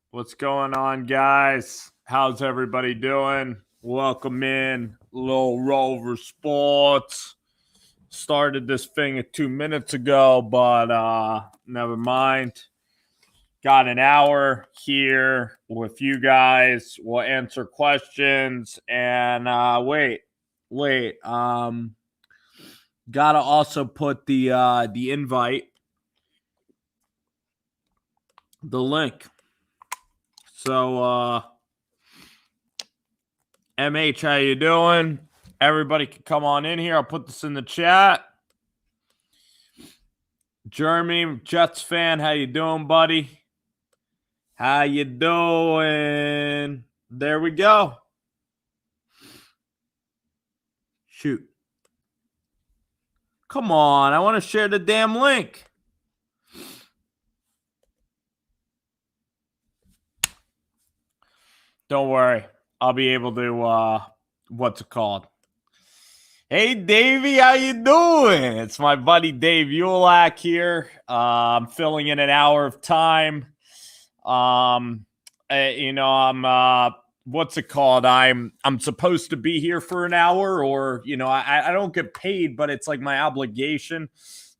What's going on, guys? How's everybody doing? Welcome in, Little Rover Sports. Started this thing 2 minutes ago, but never mind. Got an hour here with you guys. We'll answer questions and wait. Gotta also put the invite, the link. So MH, how you doing? Everybody can come on in here. I'll put this in the chat. Jeremy, Jets fan, how you doing, buddy? How you doing? There we go. Shoot. Come on, I want to share the damn link. Don't worry. I'll be able to, what's it called? Hey, Davey, how you doing? It's my buddy Dave Ulak here. I'm filling in an hour of time. I'm what's it called? I'm supposed to be here for an hour, or I don't get paid, but it's like my obligation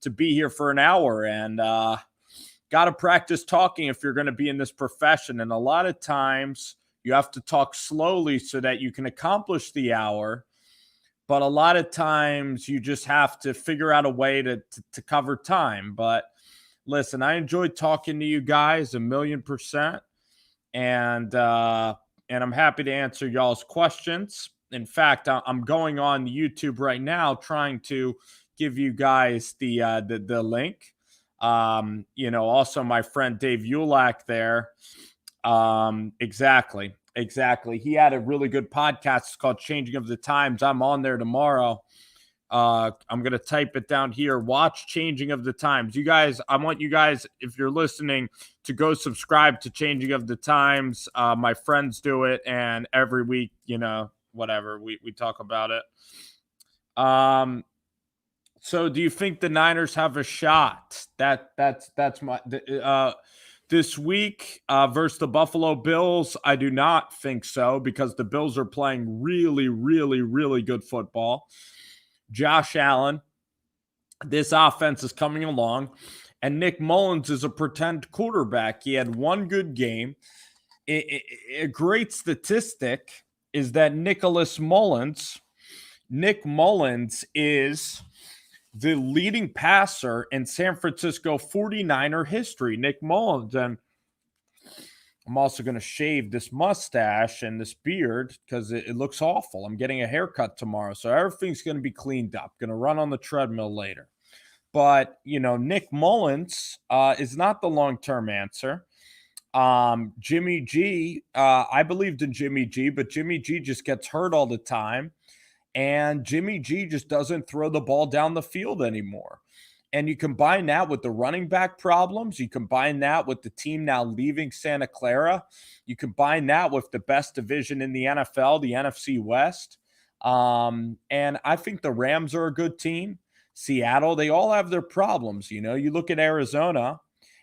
to be here for an hour, and got to practice talking if you're going to be in this profession. And a lot of times you have to talk slowly so that you can accomplish the hour. But a lot of times you just have to figure out a way to cover time. But listen, I enjoyed talking to you guys 1,000,000%. And I'm happy to answer y'all's questions. In fact, I'm going on YouTube right now trying to give you guys the link. Also my friend Dave Ulak there. Exactly. He had a really good podcast. It's called Changing of the Times. I'm on there tomorrow. I'm going to type it down here. Watch Changing of the Times. You guys, I want you guys, if you're listening, to go subscribe to Changing of the Times. My friends do it, and every week, whatever, we talk about it. So do you think the Niners have a shot? That's my this week versus the Buffalo Bills, I do not think so, because the Bills are playing really, really, really good football. Josh Allen, this offense is coming along, and Nick Mullins is a pretend quarterback. He had one good game. A great statistic is that Nick Mullins is the leading passer in San Francisco 49er history. Nick Mullins. And I'm also going to shave this mustache and this beard because it looks awful. I'm getting a haircut tomorrow, so everything's going to be cleaned up. Going to run on the treadmill later. But, Nick Mullins is not the long-term answer. Jimmy G, I believed in Jimmy G, but Jimmy G just gets hurt all the time. And Jimmy G just doesn't throw the ball down the field anymore. And you combine that with the running back problems. You combine that with the team now leaving Santa Clara. You combine that with the best division in the NFL, the NFC West. And I think the Rams are a good team. Seattle, they all have their problems. You look at Arizona.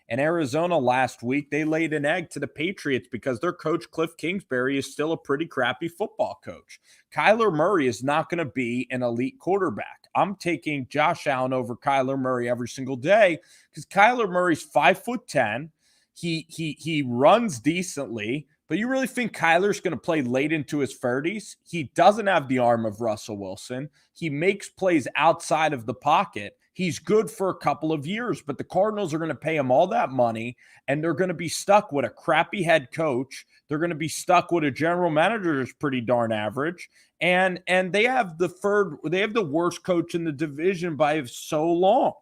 And Arizona last week, they laid an egg to the Patriots because their coach, Cliff Kingsbury, is still a pretty crappy football coach. Kyler Murray is not going to be an elite quarterback. I'm taking Josh Allen over Kyler Murray every single day because Kyler Murray's 5'10". He runs decently, but you really think Kyler's going to play late into his 30s? He doesn't have the arm of Russell Wilson. He makes plays outside of the pocket. He's good for a couple of years, but the Cardinals are going to pay him all that money, and they're going to be stuck with a crappy head coach. They're going to be stuck with a general manager that's pretty darn average, and they have the worst coach in the division by so long.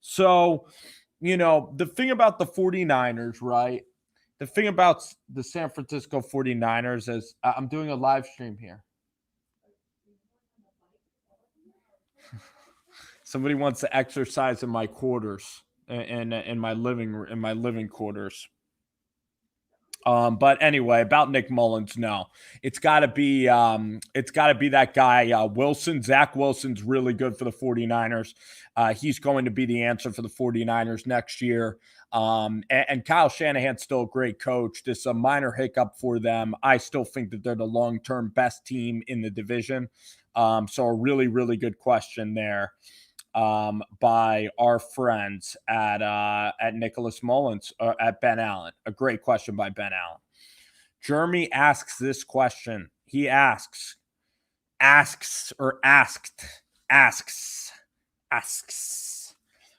So, the thing about the 49ers, right? The thing about the San Francisco 49ers is I'm doing a live stream here. Somebody wants to exercise in my quarters, in my living quarters. But anyway, about Nick Mullins, no, it's got to be that guy, Wilson. Zach Wilson's really good for the 49ers. He's going to be the answer for the 49ers next year. And Kyle Shanahan's still a great coach. This is a minor hiccup for them. I still think that they're the long-term best team in the division. So a really, really good question there by our friends at Nicholas Mullins, at Ben Allen. A great question by Ben Allen. Jeremy asks this question. He asks,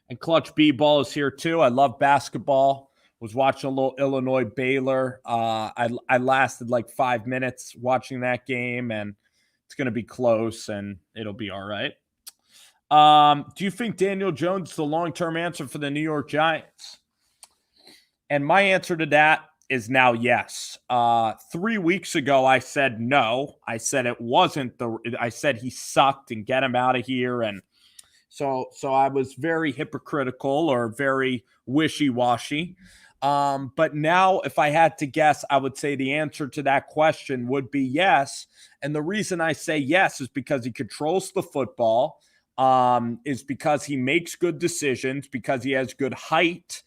and Clutch B-Ball is here too. I love basketball. Was watching a little Illinois Baylor. I lasted like 5 minutes watching that game, and it's going to be close, and it'll be all right. Do you think Daniel Jones is the long-term answer for the New York Giants? And my answer to that is now yes. 3 weeks ago, I said no. I said it wasn't I said he sucked and get him out of here. And so I was very hypocritical or very wishy-washy. But now, if I had to guess, I would say the answer to that question would be yes. And the reason I say yes is because he controls the football, is because he makes good decisions, because he has good height,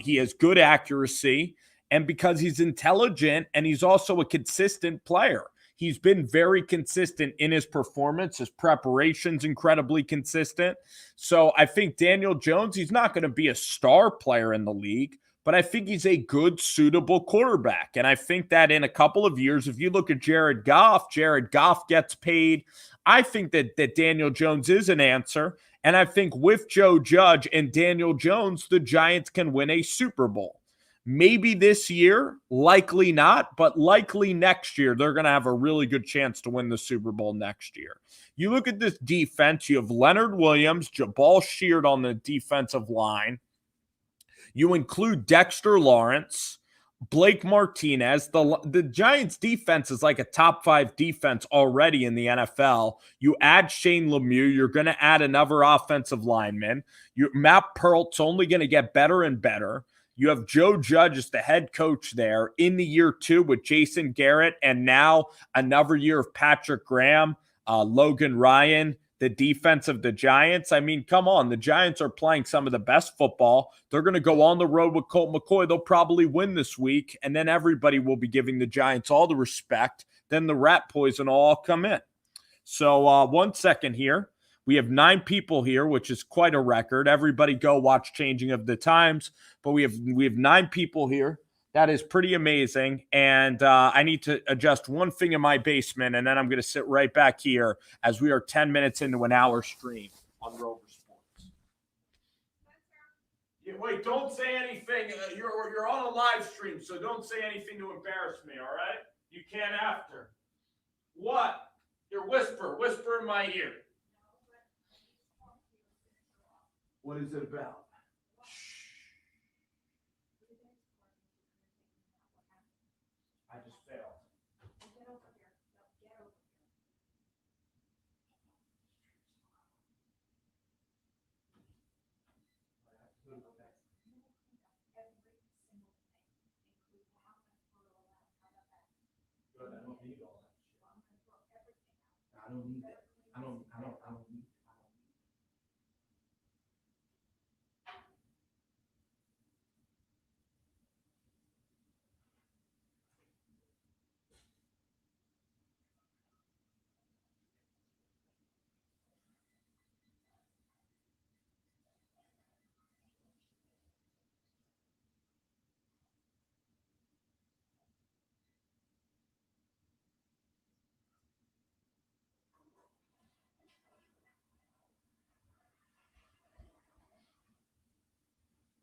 he has good accuracy, and because he's intelligent and he's also a consistent player. He's been very consistent in his performance. His preparation's incredibly consistent. So I think Daniel Jones, he's not going to be a star player in the league, but I think he's a good, suitable quarterback. And I think that in a couple of years, if you look at Jared Goff gets paid. I think that Daniel Jones is an answer. And I think with Joe Judge and Daniel Jones, the Giants can win a Super Bowl. Maybe this year, likely not, but likely next year, they're going to have a really good chance to win the Super Bowl next year. You look at this defense, you have Leonard Williams, Jabal Sheard on the defensive line. You include Dexter Lawrence, Blake Martinez. The Giants defense is like a top 5 defense already in the NFL. You add Shane Lemieux, you're going to add another offensive lineman. Matt Pearl's only going to get better and better. You have Joe Judge as the head coach there in the year 2 with Jason Garrett, and now another year of Patrick Graham, Logan Ryan, the defense of the Giants. I mean, come on. The Giants are playing some of the best football. They're going to go on the road with Colt McCoy. They'll probably win this week, and then everybody will be giving the Giants all the respect. Then the rat poison will all come in. So 1 second here. We have 9 people here, which is quite a record. Everybody go watch Changing of the Times. But we have 9 people here. That is pretty amazing. And I need to adjust one thing in my basement, and then I'm going to sit right back here as we are 10 minutes into an hour stream on Rover Sports. Yeah, wait, don't say anything. You're on a live stream, so don't say anything to embarrass me, all right? You can't after. What? You're whisper in my ear. What is it about? I just failed. Get over here. Get over here. Good. I don't need all that shit. I don't need it. I don't need it.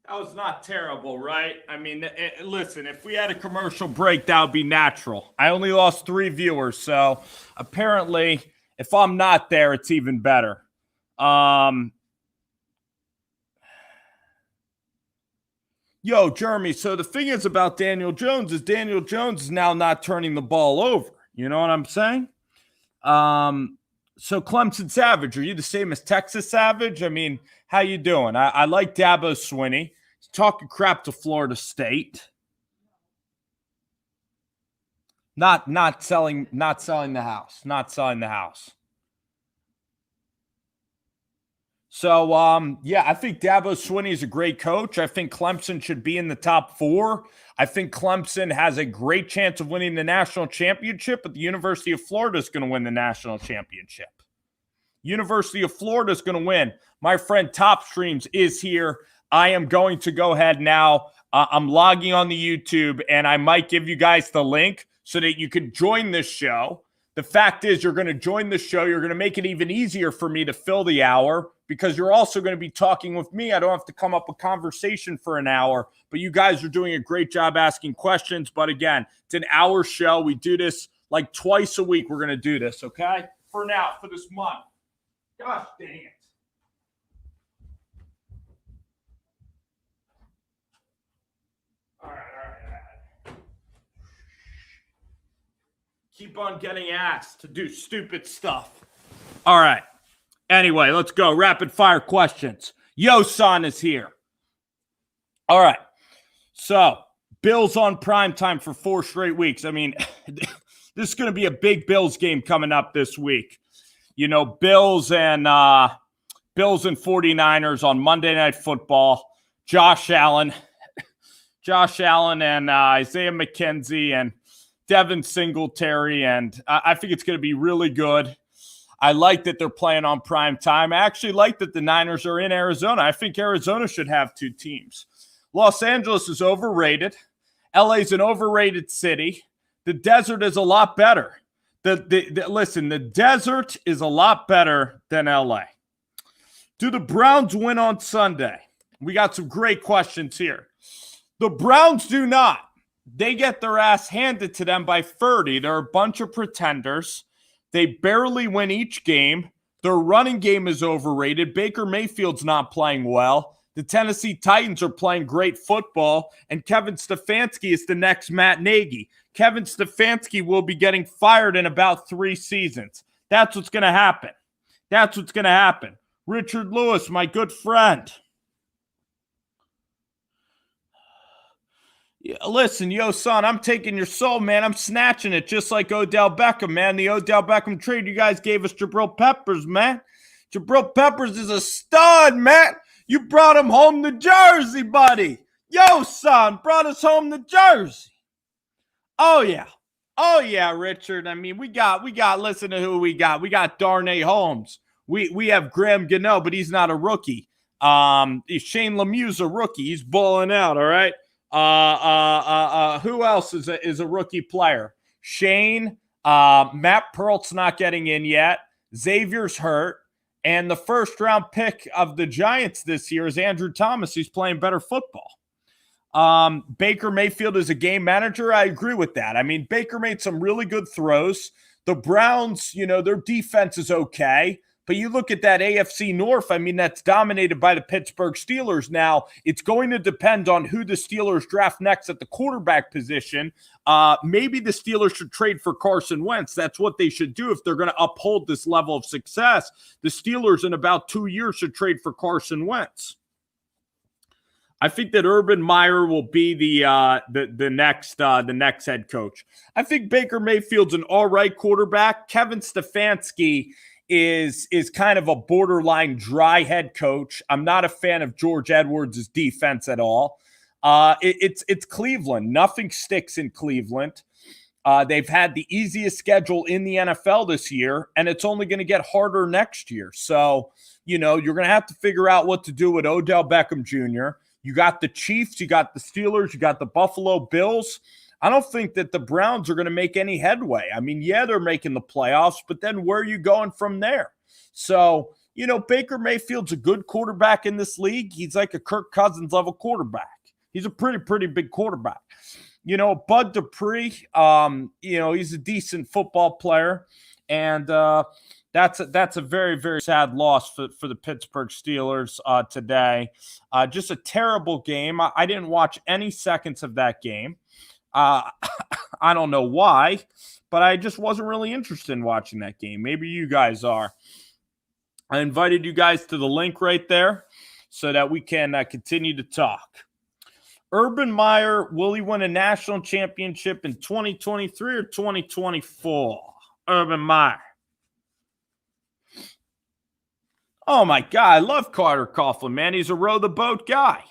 That was not terrible, right? I mean, listen, if we had a commercial break, that would be natural. I only lost 3 viewers, so apparently, if I'm not there, it's even better. Yo, Jeremy, so the thing is about Daniel Jones is now not turning the ball over. You know what I'm saying? So Clemson Savage, are you the same as Texas Savage? I mean, how you doing? I like Dabo Swinney. He's talking crap to Florida State. Not selling the house. Not selling the house. So, I think Dabo Swinney is a great coach. I think Clemson should be in the top 4. I think Clemson has a great chance of winning the national championship, but the University of Florida is going to win the national championship. University of Florida is going to win. My friend Top Streams is here. I am going to go ahead now. I'm logging on the YouTube, and I might give you guys the link so that you can join this show. The fact is, you're going to join the show. You're going to make it even easier for me to fill the hour because you're also going to be talking with me. I don't have to come up with conversation for an hour, but you guys are doing a great job asking questions. But again, it's an hour show. We do this like twice a week. We're going to do this, okay? For now, for this month. Gosh dang it. All right. Keep on getting asked to do stupid stuff. All right. Anyway, let's go. Rapid fire questions. Yo-san is here. All right. So, Bills on primetime for 4 straight weeks. I mean, this is going to be a big Bills game coming up this week. You know, Bills and 49ers on Monday Night Football. Josh Allen and Isaiah McKenzie and Devin Singletary, and I think it's going to be really good. I like that they're playing on prime time. I actually like that the Niners are in Arizona. I think Arizona should have 2 teams. Los Angeles is overrated. LA's an overrated city. The desert is a lot better. Listen, the desert is a lot better than LA. Do the Browns win on Sunday? We got some great questions here. The Browns do not. They get their ass handed to them by 30. They're a bunch of pretenders. They barely win each game. Their running game is overrated. Baker Mayfield's not playing well. The Tennessee Titans are playing great football. And Kevin Stefanski is the next Matt Nagy. Kevin Stefanski will be getting fired in about 3 seasons. That's what's going to happen. Richard Lewis, my good friend. Listen, yo, son, I'm taking your soul, man. I'm snatching it just like Odell Beckham, man. The Odell Beckham trade, you guys gave us Jabril Peppers, man. Jabril Peppers is a stud, man. You brought him home to Jersey, buddy. Yo, son, brought us home to Jersey. Oh, yeah, Richard. I mean, we got, listen to who we got. We got Darnay Holmes. We have Graham Gano, but he's not a rookie. Shane Lemieux's a rookie. He's balling out, all right? Who else is a rookie player? Shane, Matt Pearl's not getting in yet. Xavier's hurt. And the first round pick of the Giants this year is Andrew Thomas. He's playing better football. Baker Mayfield is a game manager. I agree with that. I mean, Baker made some really good throws. The Browns, their defense is okay. But you look at that AFC North, I mean, that's dominated by the Pittsburgh Steelers. Now, it's going to depend on who the Steelers draft next at the quarterback position. Maybe the Steelers should trade for Carson Wentz. That's what they should do if they're going to uphold this level of success. The Steelers in about 2 years should trade for Carson Wentz. I think that Urban Meyer will be the next head coach. I think Baker Mayfield's an all right quarterback. Kevin Stefanski is kind of a borderline dry head coach. I'm not a fan of George Edwards' defense at all. It's Cleveland. Nothing sticks in Cleveland. They've had the easiest schedule in the NFL this year, and it's only going to get harder next year. So, you're going to have to figure out what to do with Odell Beckham Jr. You got the Chiefs, you got the Steelers, you got the Buffalo Bills. I don't think that the Browns are going to make any headway. I mean, yeah, they're making the playoffs, but then where are you going from there? So, Baker Mayfield's a good quarterback in this league. He's like a Kirk Cousins level quarterback. He's a pretty big quarterback. Bud Dupree, he's a decent football player. And that's a very, very sad loss for the Pittsburgh Steelers today. Just a terrible game. I didn't watch any seconds of that game. I don't know why, but I just wasn't really interested in watching that game. Maybe you guys are. I invited you guys to the link right there so that we can continue to talk. Urban Meyer, will he win a national championship in 2023 or 2024? Urban Meyer. Oh my God, I love Carter Coughlin, man. He's a row the boat guy.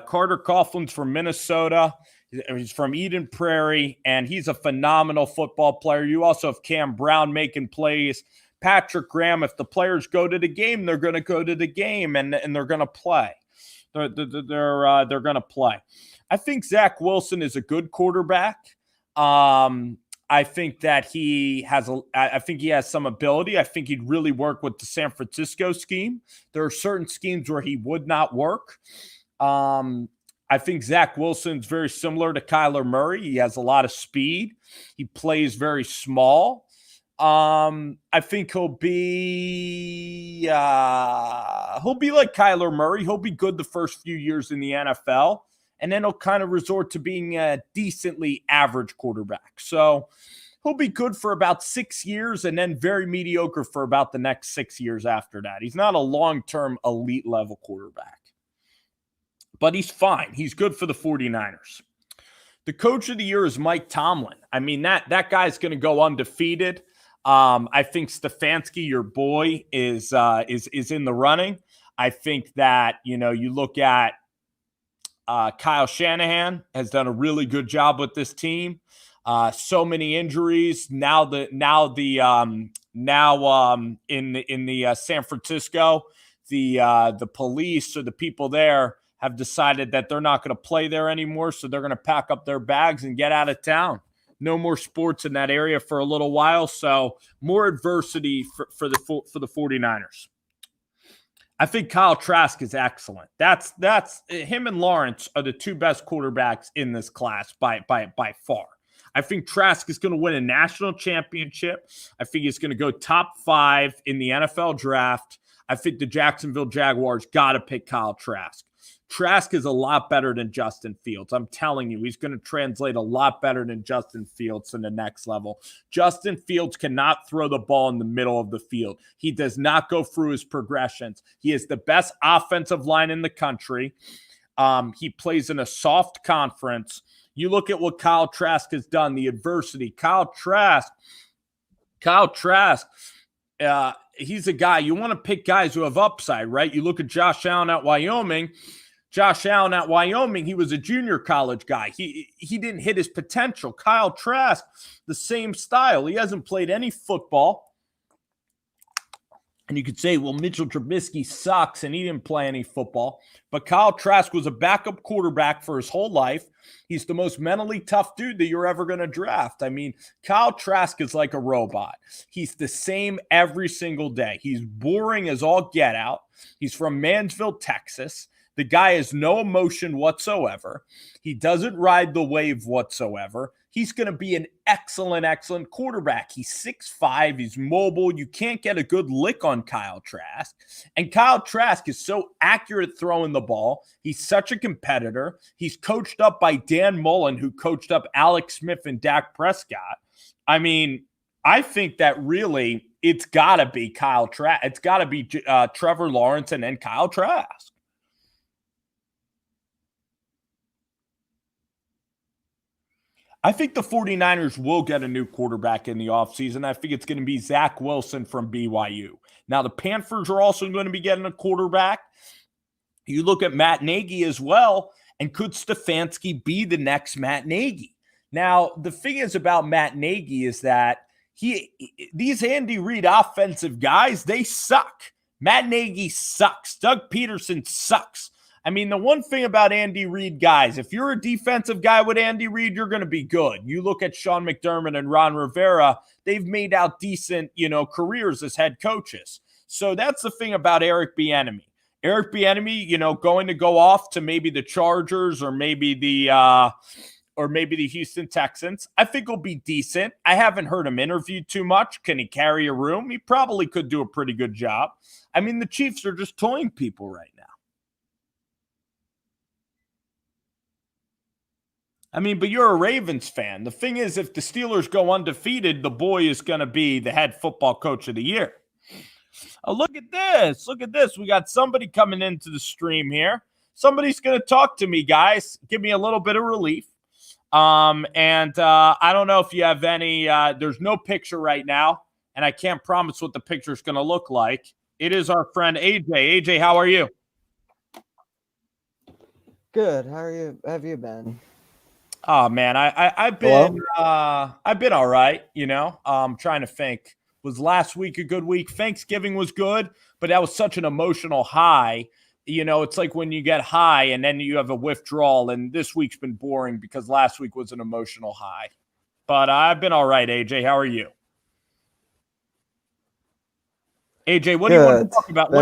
Carter Coughlin's from Minnesota. He's from Eden Prairie, and he's a phenomenal football player. You also have Cam Brown making plays. Patrick Graham, if the players go to the game, they're going to go to the game, and they're going to play. They're going to play. I think Zach Wilson is a good quarterback. I think that he has some ability. I think he'd really work with the San Francisco scheme. There are certain schemes where he would not work. I think Zach Wilson's very similar to Kyler Murray. He has a lot of speed. He plays very small. I think he'll be like Kyler Murray. He'll be good the first few years in the NFL, and then he'll kind of resort to being a decently average quarterback. So he'll be good for about 6 years and then very mediocre for about the next 6 years after that. He's not a long-term elite level quarterback, but he's fine. He's good for the 49ers. The coach of the year is Mike Tomlin. I mean, that guy's going to go undefeated. I think Stefanski, your boy, is in the running. I think that, you look at Kyle Shanahan has done a really good job with this team. So many injuries now. In the San Francisco, the police or the people there have decided that they're not going to play there anymore, so they're going to pack up their bags and get out of town. No more sports in that area for a little while, so more adversity for the 49ers. I think Kyle Trask is excellent. That's him and Lawrence are the two best quarterbacks in this class by far. I think Trask is going to win a national championship. I think he's going to go top 5 in the NFL draft. I think the Jacksonville Jaguars got to pick Kyle Trask. Trask is a lot better than Justin Fields. I'm telling you, he's going to translate a lot better than Justin Fields to the next level. Justin Fields cannot throw the ball in the middle of the field. He does not go through his progressions. He is the best offensive line in the country. He plays in a soft conference. You look at what Kyle Trask has done, the adversity. Kyle Trask, he's a guy. You want to pick guys who have upside, right? You look at Josh Allen at Wyoming. He was a junior college guy. He didn't hit his potential. Kyle Trask, the same style. He hasn't played any football. And you could say, well, Mitchell Trubisky sucks and he didn't play any football. But Kyle Trask was a backup quarterback for his whole life. He's the most mentally tough dude that you're ever going to draft. I mean, Kyle Trask is like a robot. He's the same every single day. He's boring as all get out. He's from Mansville, Texas. The guy has no emotion whatsoever. He doesn't ride the wave whatsoever. He's going to be an excellent quarterback. He's 6'5". He's mobile. You can't get a good lick on Kyle Trask. And Kyle Trask is so accurate throwing the ball. He's such a competitor. He's coached up by Dan Mullen, who coached up Alex Smith and Dak Prescott. I mean, I think that really it's got to be Kyle Trask. It's got to be Trevor Lawrence and then Kyle Trask. I think the 49ers will get a new quarterback in the offseason. I think it's going to be Zach Wilson from BYU. Now, the Panthers are also going to be getting a quarterback. You look at Matt Nagy as well, and could Stefanski be the next Matt Nagy? Now, the thing is about Matt Nagy is that these Andy Reid offensive guys, they suck. Matt Nagy sucks. Doug Peterson sucks. I mean, the one thing about Andy Reid guys, if you're a defensive guy with Andy Reid, you're going to be good. You look at Sean McDermott and Ron Rivera, they've made out decent, careers as head coaches. So that's the thing about Eric Bieniemy. Eric Bieniemy, going to go off to maybe the Chargers or maybe the Houston Texans. I think he'll be decent. I haven't heard him interviewed too much. Can he carry a room? He probably could do a pretty good job. I mean, the Chiefs are just toying people right now. I mean, but you're a Ravens fan. The thing is, if the Steelers go undefeated, the boy is going to be the head football coach of the year. Oh, look at this. Look at this. We got somebody coming into the stream here. somebody's going to talk to me, guys. Give me a little bit of relief. I don't know if you have any, there's no picture right now, and I can't promise what the picture is going to look like. It is our friend AJ. AJ, how are you? Good. How are you? Have you been? Oh man, I've been all right, trying to think. Was last week a good week? Thanksgiving was good, but that was such an emotional high. It's like when you get high and then you have a withdrawal, and this week's been boring because last week was an emotional high. But I've been all right, AJ. How are you? AJ, what do you want to talk about?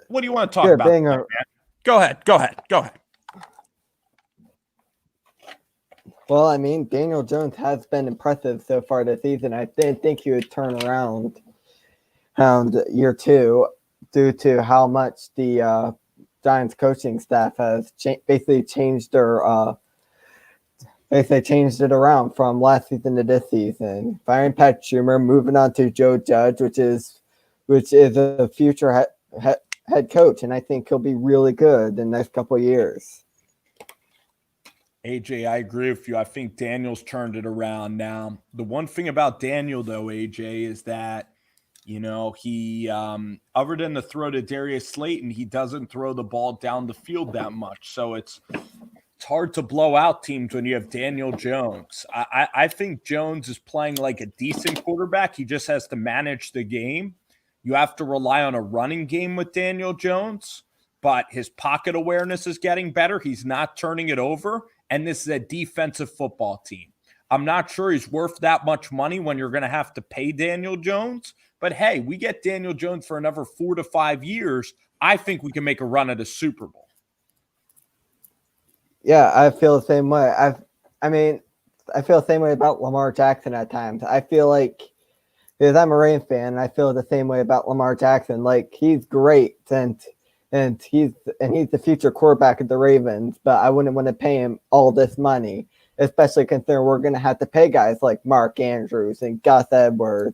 What do you want to talk about today, man? Go ahead. Well, I mean, Daniel Jones has been impressive so far this season. I didn't think he would turn around year two due to how much the Giants coaching staff has basically changed it around from last season to this season. Firing Pat Schumer, moving on to Joe Judge, which is a future head coach, and I think he'll be really good in the next couple of years. AJ, I agree with you. I think Daniel's turned it around now. The one thing about Daniel, though, AJ, is that, he, other than the throw to Darius Slayton, he doesn't throw the ball down the field that much. So it's hard to blow out teams when you have Daniel Jones. I think Jones is playing like a decent quarterback. He just has to manage the game. You have to rely on a running game with Daniel Jones, but his pocket awareness is getting better. He's not turning it over. And this is a defensive football team. I'm not sure he's worth that much money when you're going to have to pay Daniel Jones. But, hey, we get Daniel Jones for another 4 to 5 years. I think we can make a run at a Super Bowl. Yeah, I feel the same way. I feel the same way about Lamar Jackson at times. I feel like, because I'm a Ravens fan, I feel the same way about Lamar Jackson. Like, he's great, and he's the future quarterback of the Ravens, but I wouldn't want to pay him all this money, especially considering we're going to have to pay guys like Mark Andrews and Gus Edwards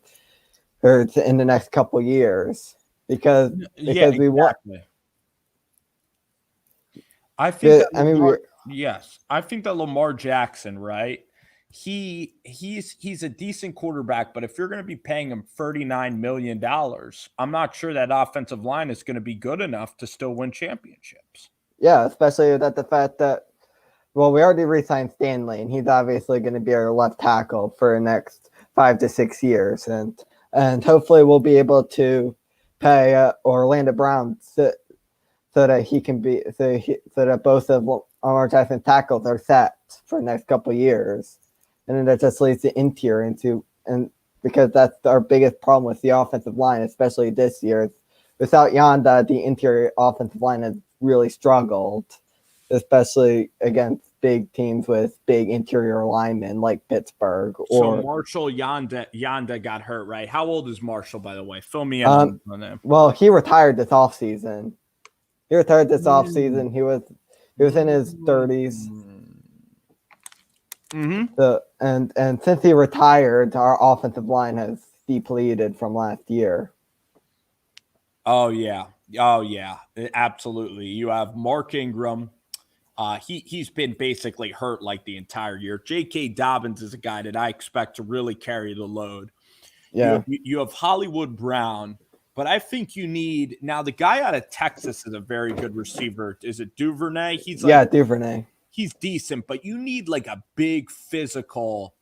in the next couple of years because we want. I think I think that Lamar Jackson, right? He's a decent quarterback, but if you're going to be paying him $39 million, I'm not sure that offensive line is going to be good enough to still win championships. Yeah, especially that the fact that, well, we already re-signed Stanley, and he's obviously going to be our left tackle for the next 5 to 6 years, and hopefully we'll be able to pay Orlando Brown so that he can be so that both of Lamar Jackson's tackles are set for the next couple of years. And then that just leads the interior and because that's our biggest problem with the offensive line, especially this year. Without Yanda, the interior offensive line has really struggled, especially against big teams with big interior linemen like Pittsburgh. So Marshall Yanda got hurt, right? How old is Marshall, by the way? Fill me in on that. Well, he retired this offseason. He was in his 30s. Mm-hmm. And since he retired, our offensive line has depleted from last year. Oh yeah, absolutely. You have Mark Ingram. He's been basically hurt like the entire year. J.K. Dobbins is a guy that I expect to really carry the load. Yeah, you have Hollywood Brown, but I think you need now the guy out of Texas is a very good receiver. Is it Duvernay? Duvernay. He's decent, but you need like a big physical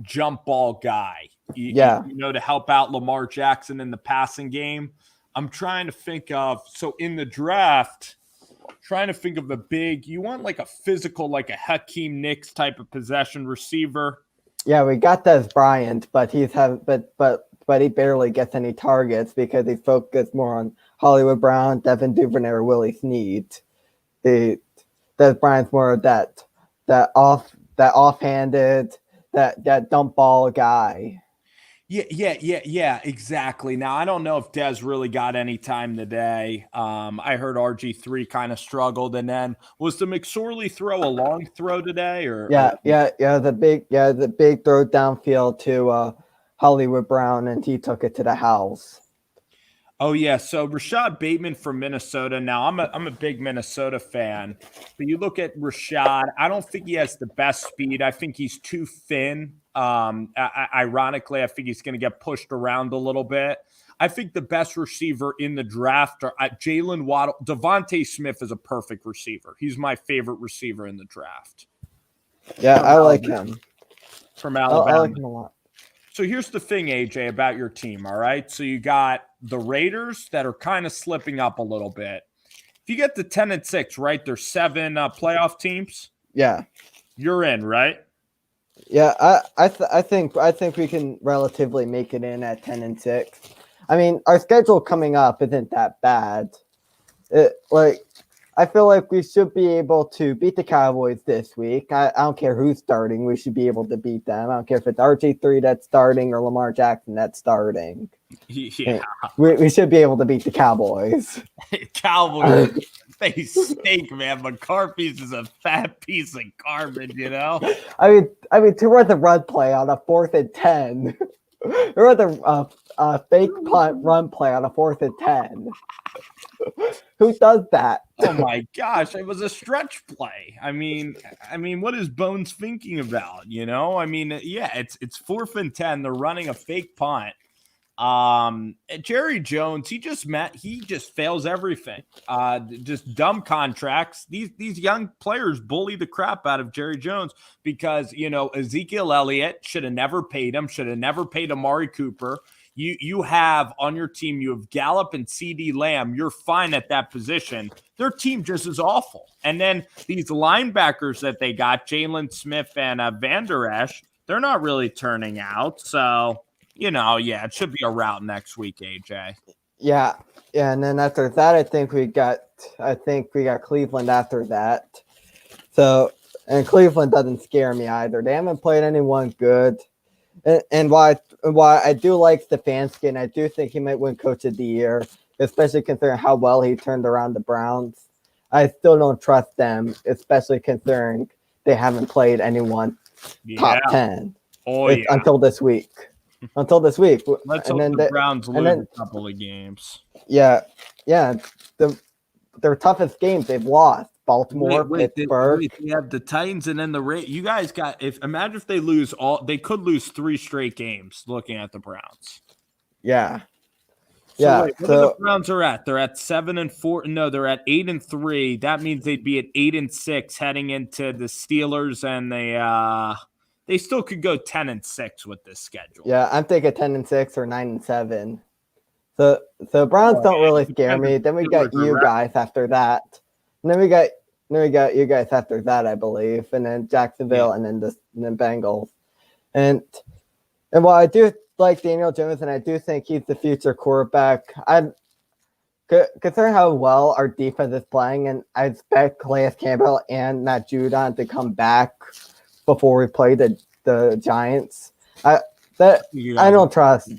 jump ball guy. To help out Lamar Jackson in the passing game. I'm trying to think of in the draft, trying to think of a big. You want like a physical, like a Hakeem Nicks type of possession receiver. Yeah, we got Des Bryant, but he barely gets any targets because he focused more on Hollywood Brown, Devin Duvernay, or Willie Snead. Des Bryant's more of that offhanded, that dump ball guy. Yeah, exactly. Now, I don't know if Dez really got any time today. I heard RG3 kind of struggled, and then was the McSorley throw a long throw today? The big throw downfield to Hollywood Brown, and he took it to the house. Oh yeah, so Rashad Bateman from Minnesota. Now I'm a big Minnesota fan, but you look at Rashad. I don't think he has the best speed. I think he's too thin. Ironically, I think he's going to get pushed around a little bit. I think the best receiver in the draft are Jalen Waddle. Devontae Smith is a perfect receiver. He's my favorite receiver in the draft. Yeah, I like him. From Alabama. I like him a lot. So here's the thing, AJ, about your team, all right? So you got the Raiders that are kind of slipping up a little bit. If you get to 10-6, right, there's 7 playoff teams. Yeah. You're in, right? Yeah, I think we can relatively make it in at 10-6. I mean, our schedule coming up isn't that bad. I feel like we should be able to beat the Cowboys this week. I don't care who's starting. We should be able to beat them. I don't care if it's RG3 that's starting or Lamar Jackson that's starting. Yeah. We should be able to beat the Cowboys. Cowboys, they stink, man. McCarthy's is a fat piece of garbage, you know? I mean, to run the run play on a 4th and 10. Or the fake punt run play on a 4th and 10. Who does that? Oh my gosh, it was a stretch play. I mean, what is Bones thinking about? You know, I mean, yeah, it's 4th and 10. They're running a fake punt. Jerry Jones, he just fails everything. Just dumb contracts. These young players bully the crap out of Jerry Jones because, you know, Ezekiel Elliott should have never paid him, should have never paid Amari Cooper. You have on your team, you have Gallup and CD Lamb. You're fine at that position. Their team just is awful. And then these linebackers that they got, Jalen Smith and Van Der Esch, they're not really turning out. So, you know, yeah, it should be a rout next week, AJ. Yeah. And then after that, I think we got Cleveland after that. So, and Cleveland doesn't scare me either. They haven't played anyone good. And why I do like Stefanski, and I do think he might win Coach of the Year, especially considering how well he turned around the Browns. I still don't trust them, especially considering they haven't played anyone top 10 until this week. Let's hope the Browns lose a couple of games. Yeah. Their toughest games they've lost. Baltimore, Pittsburgh. They have the Titans and then the Raiders. You guys imagine if they lose they could lose 3 straight games looking at the Browns. Yeah. So what the Browns are at? They're at 7-4. No, they're at 8-3. That means they'd be at 8-6 heading into the Steelers, and they still could go 10-6 with this schedule. Yeah, I'm thinking 10-6 or 9-7. So Browns don't really scare me. Then we got you guys after that. And then we got you guys after that, I believe, and then Jacksonville, and then Bengals, and while I do like Daniel Jones, and I do think he's the future quarterback, I'm considering how well our defense is playing, and I expect Calais Campbell and Matt Judon to come back before we play the Giants. I don't trust.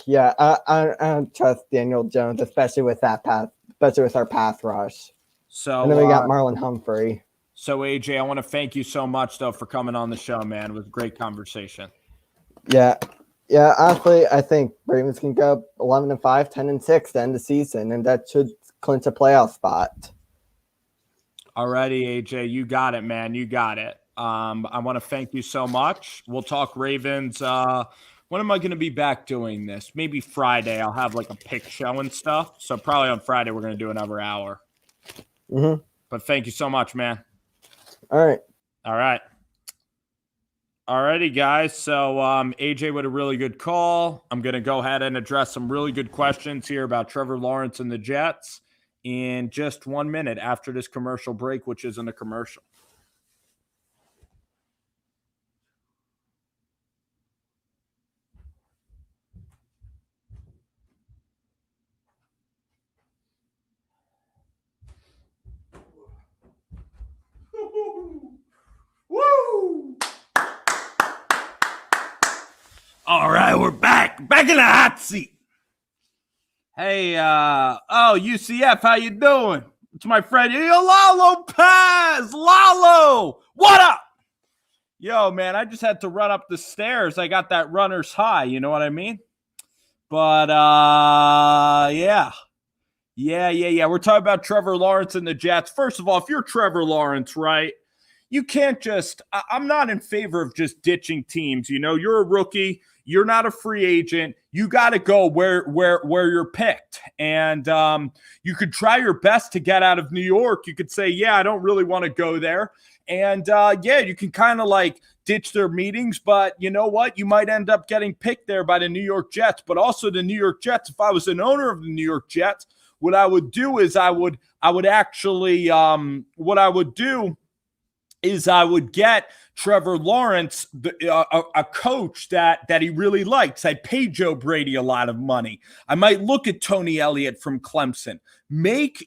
Yeah, I don't trust Daniel Jones, especially with our pass rush. So, and then we got Marlon Humphrey. So, AJ, I want to thank you so much, though, for coming on the show, man. It was a great conversation. Yeah. Honestly, I think Ravens can go 11-5, 10-6 to end the season, and that should clinch a playoff spot. All righty, AJ, you got it, man. You got it. I want to thank you so much. We'll talk Ravens. When am I going to be back doing this? Maybe Friday. I'll have like a pick show and stuff. So probably on Friday, we're going to do another hour. Mm-hmm. But thank you so much, man. All right. All righty, guys. So AJ with a really good call. I'm going to go ahead and address some really good questions here about Trevor Lawrence and the Jets in just 1 minute after this commercial break, which isn't a commercial. Woo! All right, we're back in the hot seat. Hey, UCF, how you doing? It's my friend Lalo Paz. Lalo, what up? Yo, man, I just had to run up the stairs. I got that runner's high, you know what I mean? But yeah. We're talking about Trevor Lawrence and the Jets. First of all, if you're Trevor Lawrence, right, you can't just, I'm not in favor of just ditching teams. You know, you're a rookie. You're not a free agent. You got to go where you're picked. And you could try your best to get out of New York. You could say, yeah, I don't really want to go there. And you can kind of like ditch their meetings, but you know what? You might end up getting picked there by the New York Jets. But also the New York Jets, if I was an owner of the New York Jets, what I would do is I would get Trevor Lawrence, a coach that he really likes. I'd pay Joe Brady a lot of money. I might look at Tony Elliott from Clemson, make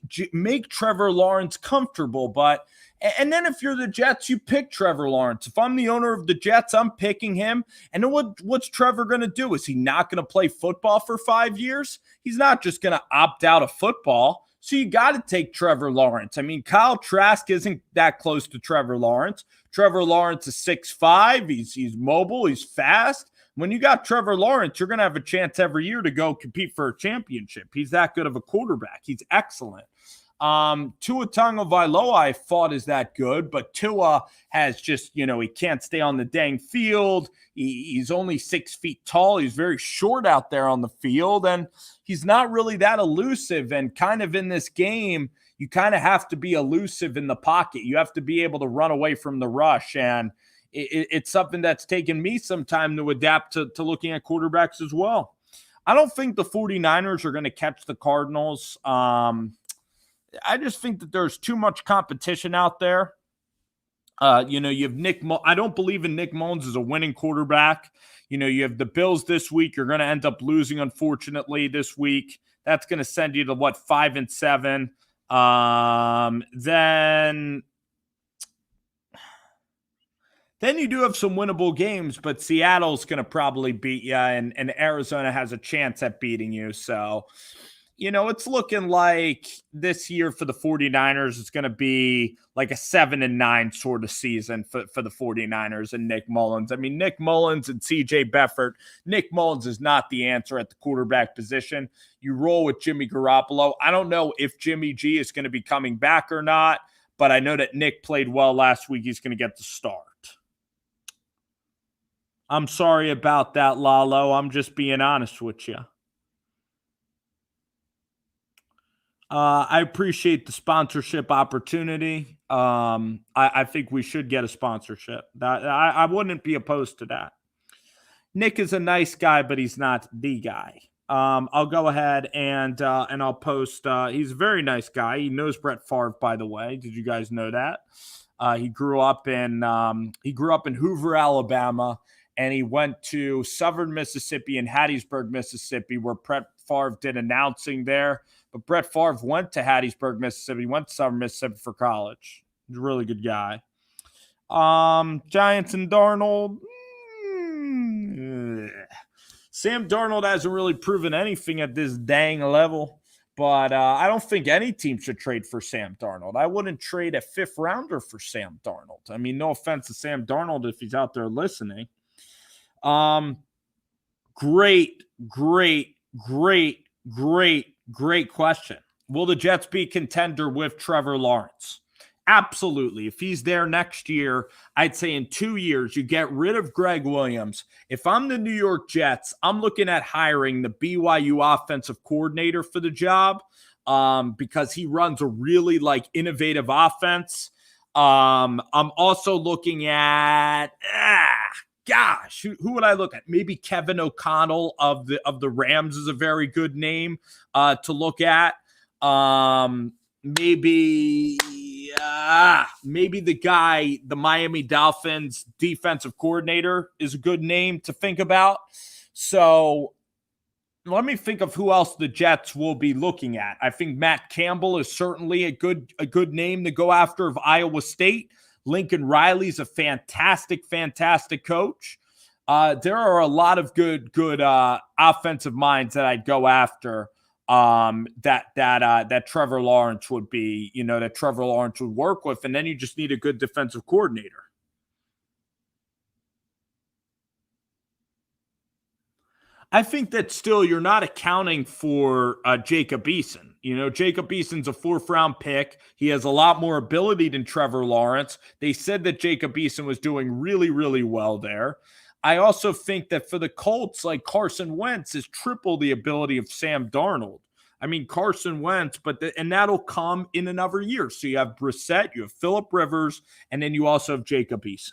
Trevor Lawrence comfortable. And then if you're the Jets, you pick Trevor Lawrence. If I'm the owner of the Jets, I'm picking him. And then what's Trevor going to do? Is he not going to play football for 5 years? He's not just going to opt out of football. So you got to take Trevor Lawrence. I mean, Kyle Trask isn't that close to Trevor Lawrence. Trevor Lawrence is 6'5". He's mobile. He's fast. When you got Trevor Lawrence, you're going to have a chance every year to go compete for a championship. He's that good of a quarterback. He's excellent. Tua Tagovailoa, I thought, is that good, but Tua has just, he can't stay on the dang field. He's only 6 feet tall. He's very short out there on the field, and he's not really that elusive. And kind of in this game, you kind of have to be elusive in the pocket. You have to be able to run away from the rush, and it's something that's taken me some time to adapt to looking at quarterbacks as well. I don't think the 49ers are going to catch the Cardinals. I just think that there's too much competition out there. You have Nick. I don't believe in Nick Mullins as a winning quarterback. You have the Bills this week. You're going to end up losing, unfortunately, this week. That's going to send you to 5-7. Then you do have some winnable games, but Seattle's going to probably beat you, and Arizona has a chance at beating you. So, it's looking like this year for the 49ers, it's going to be like a 7-9 sort of season for the 49ers and Nick Mullins. I mean, Nick Mullins and CJ Beathard. Nick Mullins is not the answer at the quarterback position. You roll with Jimmy Garoppolo. I don't know if Jimmy G is going to be coming back or not, but I know that Nick played well last week. He's going to get the start. I'm sorry about that, Lalo. I'm just being honest with you. I appreciate the sponsorship opportunity. I think we should get a sponsorship. I wouldn't be opposed to that. Nick is a nice guy, but he's not the guy. I'll go ahead and I'll post. He's a very nice guy. He knows Brett Favre, by the way. Did you guys know that? He grew up in Hoover, Alabama, and he went to Southern Mississippi and Hattiesburg, Mississippi, where Brett Favre did announcing there. But Brett Favre went to Hattiesburg, Mississippi. He went to Southern Mississippi for college. He's a really good guy. Giants and Darnold. Sam Darnold hasn't really proven anything at this dang level. But I don't think any team should trade for Sam Darnold. I wouldn't trade a 5th rounder for Sam Darnold. I mean, no offense to Sam Darnold if he's out there listening. Great question. Will the Jets be a contender with Trevor Lawrence? Absolutely. If he's there next year, I'd say in 2 years, you get rid of Greg Williams. If I'm the New York Jets, I'm looking at hiring the BYU offensive coordinator for the job because he runs a really innovative offense. I'm also looking at who would I look at? Maybe Kevin O'Connell of the Rams is a very good name to look at. Maybe the Miami Dolphins defensive coordinator is a good name to think about. So let me think of who else the Jets will be looking at. I think Matt Campbell is certainly a good name to go after of Iowa State. Lincoln Riley's a fantastic coach. There are a lot of good offensive minds that I'd go after. That Trevor Lawrence would be, that Trevor Lawrence would work with, and then you just need a good defensive coordinator. I think that still you're not accounting for Jacob Eason. Jacob Eason's a 4th-round pick. He has a lot more ability than Trevor Lawrence. They said that Jacob Eason was doing really, really well there. I also think that for the Colts, like Carson Wentz is triple the ability of Sam Darnold. I mean, Carson Wentz, and that'll come in another year. So you have Brissett, you have Phillip Rivers, and then you also have Jacob Eason.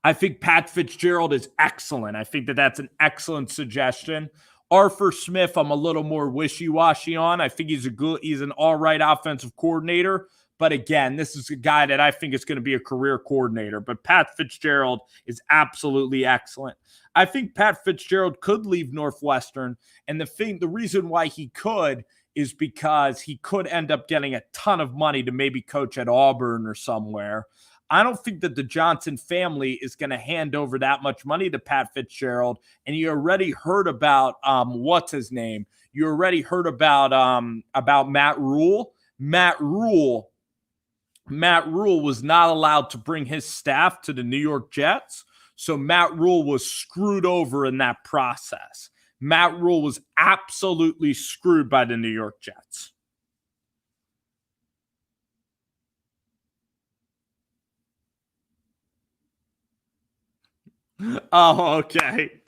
I think Pat Fitzgerald is excellent. I think that that's an excellent suggestion. Arthur Smith, I'm a little more wishy-washy on. I think he's an all right offensive coordinator. But again, this is a guy that I think is going to be a career coordinator. But Pat Fitzgerald is absolutely excellent. I think Pat Fitzgerald could leave Northwestern. And the reason why he could is because he could end up getting a ton of money to maybe coach at Auburn or somewhere. I don't think that the Johnson family is going to hand over that much money to Pat Fitzgerald. And you already heard about what's his name? You already heard about Matt Rule. Matt Rule was not allowed to bring his staff to the New York Jets. So Matt Rule was screwed over in that process. Matt Rule was absolutely screwed by the New York Jets. Oh, okay.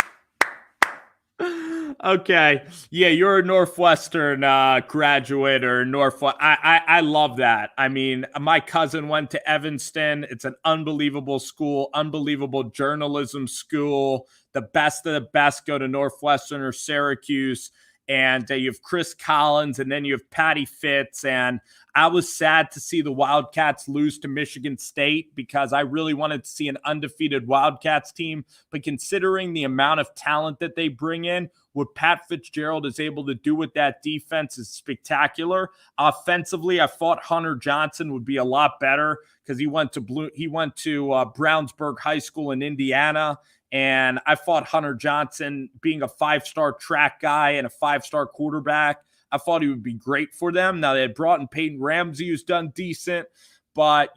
Okay. Yeah, you're a Northwestern graduate or Northwest. I love that. I mean, my cousin went to Evanston. It's an unbelievable school, unbelievable journalism school. The best of the best go to Northwestern or Syracuse. And you have Chris Collins, and then you have Patty Fitz. And I was sad to see the Wildcats lose to Michigan State because I really wanted to see an undefeated Wildcats team. But considering the amount of talent that they bring in, what Pat Fitzgerald is able to do with that defense is spectacular. Offensively, I thought Hunter Johnson would be a lot better because he went to Brownsburg High School in Indiana. And I thought Hunter Johnson, being a 5-star track guy and a 5-star quarterback, I thought he would be great for them. Now, they had brought in Peyton Ramsey, who's done decent. But,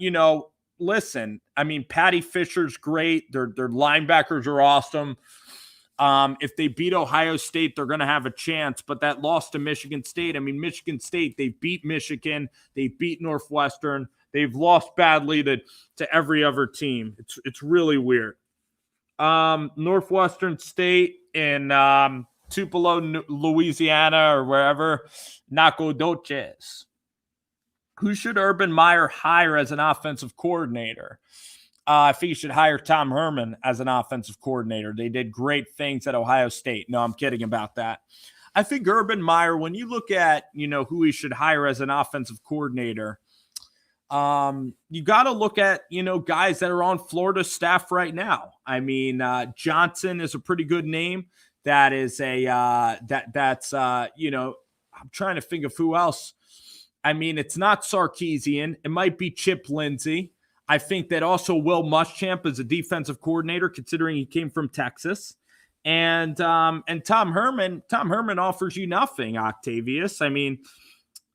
listen, I mean, Patty Fisher's great. Their linebackers are awesome. If they beat Ohio State, they're going to have a chance. But that loss to Michigan State, I mean, Michigan State, they beat Michigan. They beat Northwestern. They've lost badly to every other team. It's really weird. Northwestern State in Tupelo, Louisiana, or wherever, Nacogdoches. Who should Urban Meyer hire as an offensive coordinator? I think you should hire Tom Herman as an offensive coordinator. They did great things at Ohio State. No, I'm kidding about that. I think Urban Meyer, when you look at, who he should hire as an offensive coordinator, you got to look at, guys that are on Florida's staff right now. I mean, Johnson is a pretty good name. That is I'm trying to think of who else. I mean, it's not Sarkisian. It might be Chip Lindsey. I think that also Will Muschamp is a defensive coordinator, considering he came from Texas. And Tom Herman offers you nothing, Octavius. I mean,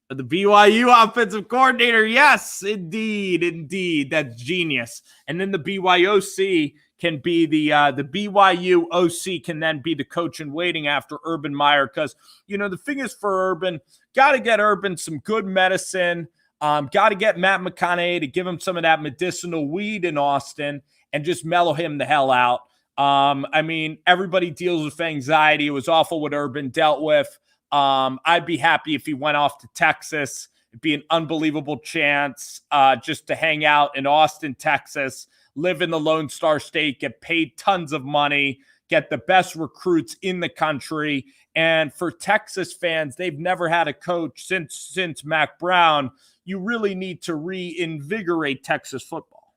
the BYU offensive coordinator, yes, indeed. That's genius. And then the BYOC can be the BYU OC can then be the coach in waiting after Urban Meyer. Because, the thing is for Urban, got to get Urban some good medicine. Got to get Matt McConaughey to give him some of that medicinal weed in Austin and just mellow him the hell out. I mean, everybody deals with anxiety. It was awful what Urban dealt with. I'd be happy if he went off to Texas. It'd be an unbelievable chance just to hang out in Austin, Texas, live in the Lone Star State, get paid tons of money, get the best recruits in the country. And for Texas fans, they've never had a coach since Mac Brown. You really need to reinvigorate Texas football.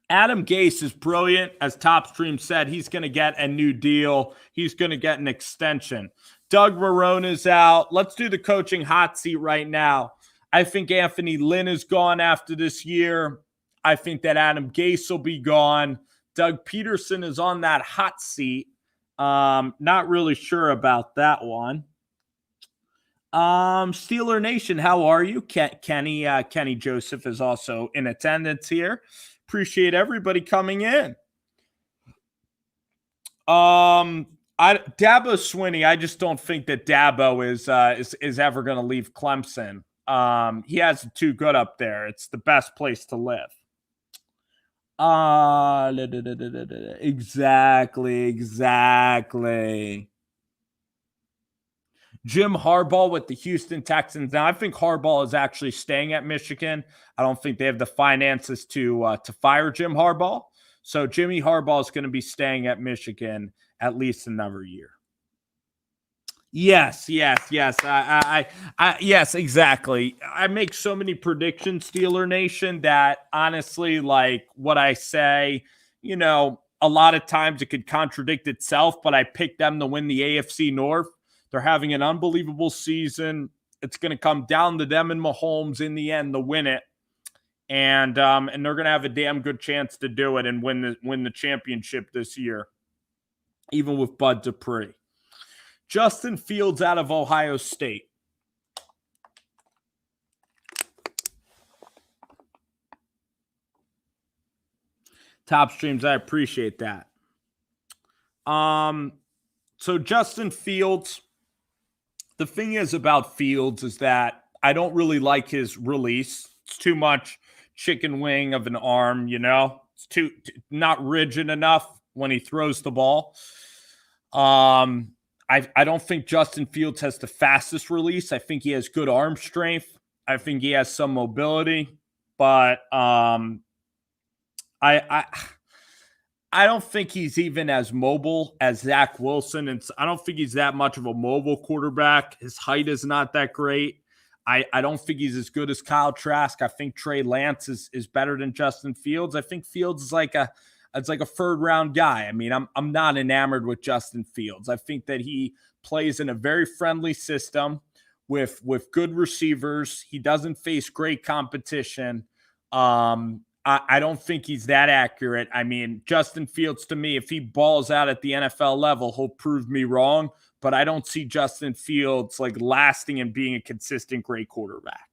Adam Gase is brilliant. As TopStream said, he's going to get a new deal. He's going to get an extension. Doug Marrone is out. Let's do the coaching hot seat right now. I think Anthony Lynn is gone after this year. I think that Adam Gase will be gone. Doug Peterson is on that hot seat. Not really sure about that one. Steeler Nation, how are you? Kenny Joseph is also in attendance here. Appreciate everybody coming in. Dabo Swinney, I just don't think that Dabo is ever going to leave Clemson. He has it too good up there. It's the best place to live. Exactly. Jim Harbaugh with the Houston Texans. Now, I think Harbaugh is actually staying at Michigan. I don't think they have the finances to fire Jim Harbaugh. So Jimmy Harbaugh is going to be staying at Michigan at least another year. Yes. Yes, exactly. I make so many predictions, Steeler Nation, that honestly, like what I say, a lot of times it could contradict itself, but I picked them to win the AFC North. They're having an unbelievable season. It's going to come down to them and Mahomes in the end to win it. And they're going to have a damn good chance to do it and win the championship this year, even with Bud Dupree. Justin Fields out of Ohio State. Top streams, I appreciate that. So Justin Fields, the thing is about Fields is that I don't really like his release. It's too much chicken wing of an arm, It's too not rigid enough when he throws the ball. I don't think Justin Fields has the fastest release. I think he has good arm strength. I think he has some mobility, but I don't think he's even as mobile as Zach Wilson, and I don't think he's that much of a mobile quarterback. His height is not that great. I don't think he's as good as Kyle Trask. I think Trey Lance is better than Justin Fields. I think Fields is like a third round guy. I mean, I'm not enamored with Justin Fields. I think that he plays in a very friendly system with good receivers. He doesn't face great competition. I don't think he's that accurate. I mean, Justin Fields, to me, if he balls out at the NFL level, he'll prove me wrong. But I don't see Justin Fields like lasting and being a consistent great quarterback.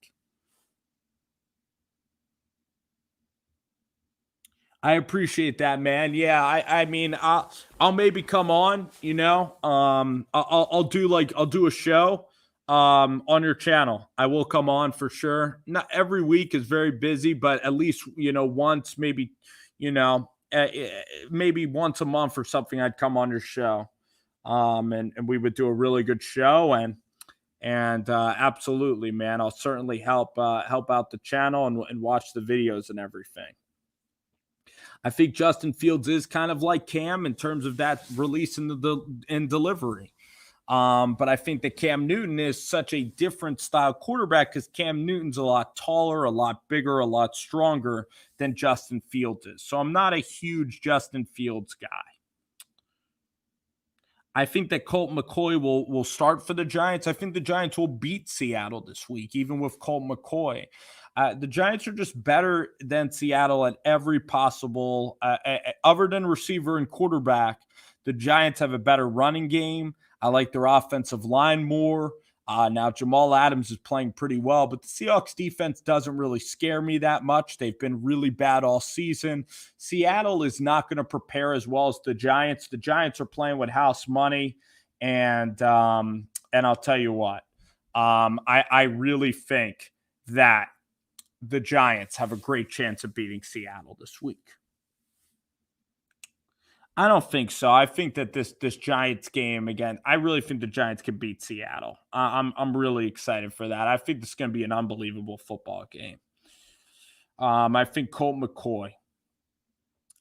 I appreciate that, man. Yeah, I mean, I'll maybe come on, I'll do a show on your channel. I will come on for sure. Not every week is very busy, but at least, once, maybe, maybe once a month or something, I'd come on your show. And we would do a really good show and absolutely, man, I'll certainly help out the channel and watch the videos and everything. I think Justin Fields is kind of like Cam in terms of that release in delivery. But I think that Cam Newton is such a different style quarterback because Cam Newton's a lot taller, a lot bigger, a lot stronger than Justin Fields is. So I'm not a huge Justin Fields guy. I think that Colt McCoy will start for the Giants. I think the Giants will beat Seattle this week, even with Colt McCoy. The Giants are just better than Seattle at every possible, other than receiver and quarterback. The Giants have a better running game. I like their offensive line more. Now, Jamal Adams is playing pretty well, but the Seahawks defense doesn't really scare me that much. They've been really bad all season. Seattle is not going to prepare as well as the Giants. The Giants are playing with house money, and I'll tell you what, I really think that the Giants have a great chance of beating Seattle this week. I don't think so. I think that this Giants game, again, I really think the Giants can beat Seattle. I'm really excited for that. I think this is going to be an unbelievable football game. I think Colt McCoy.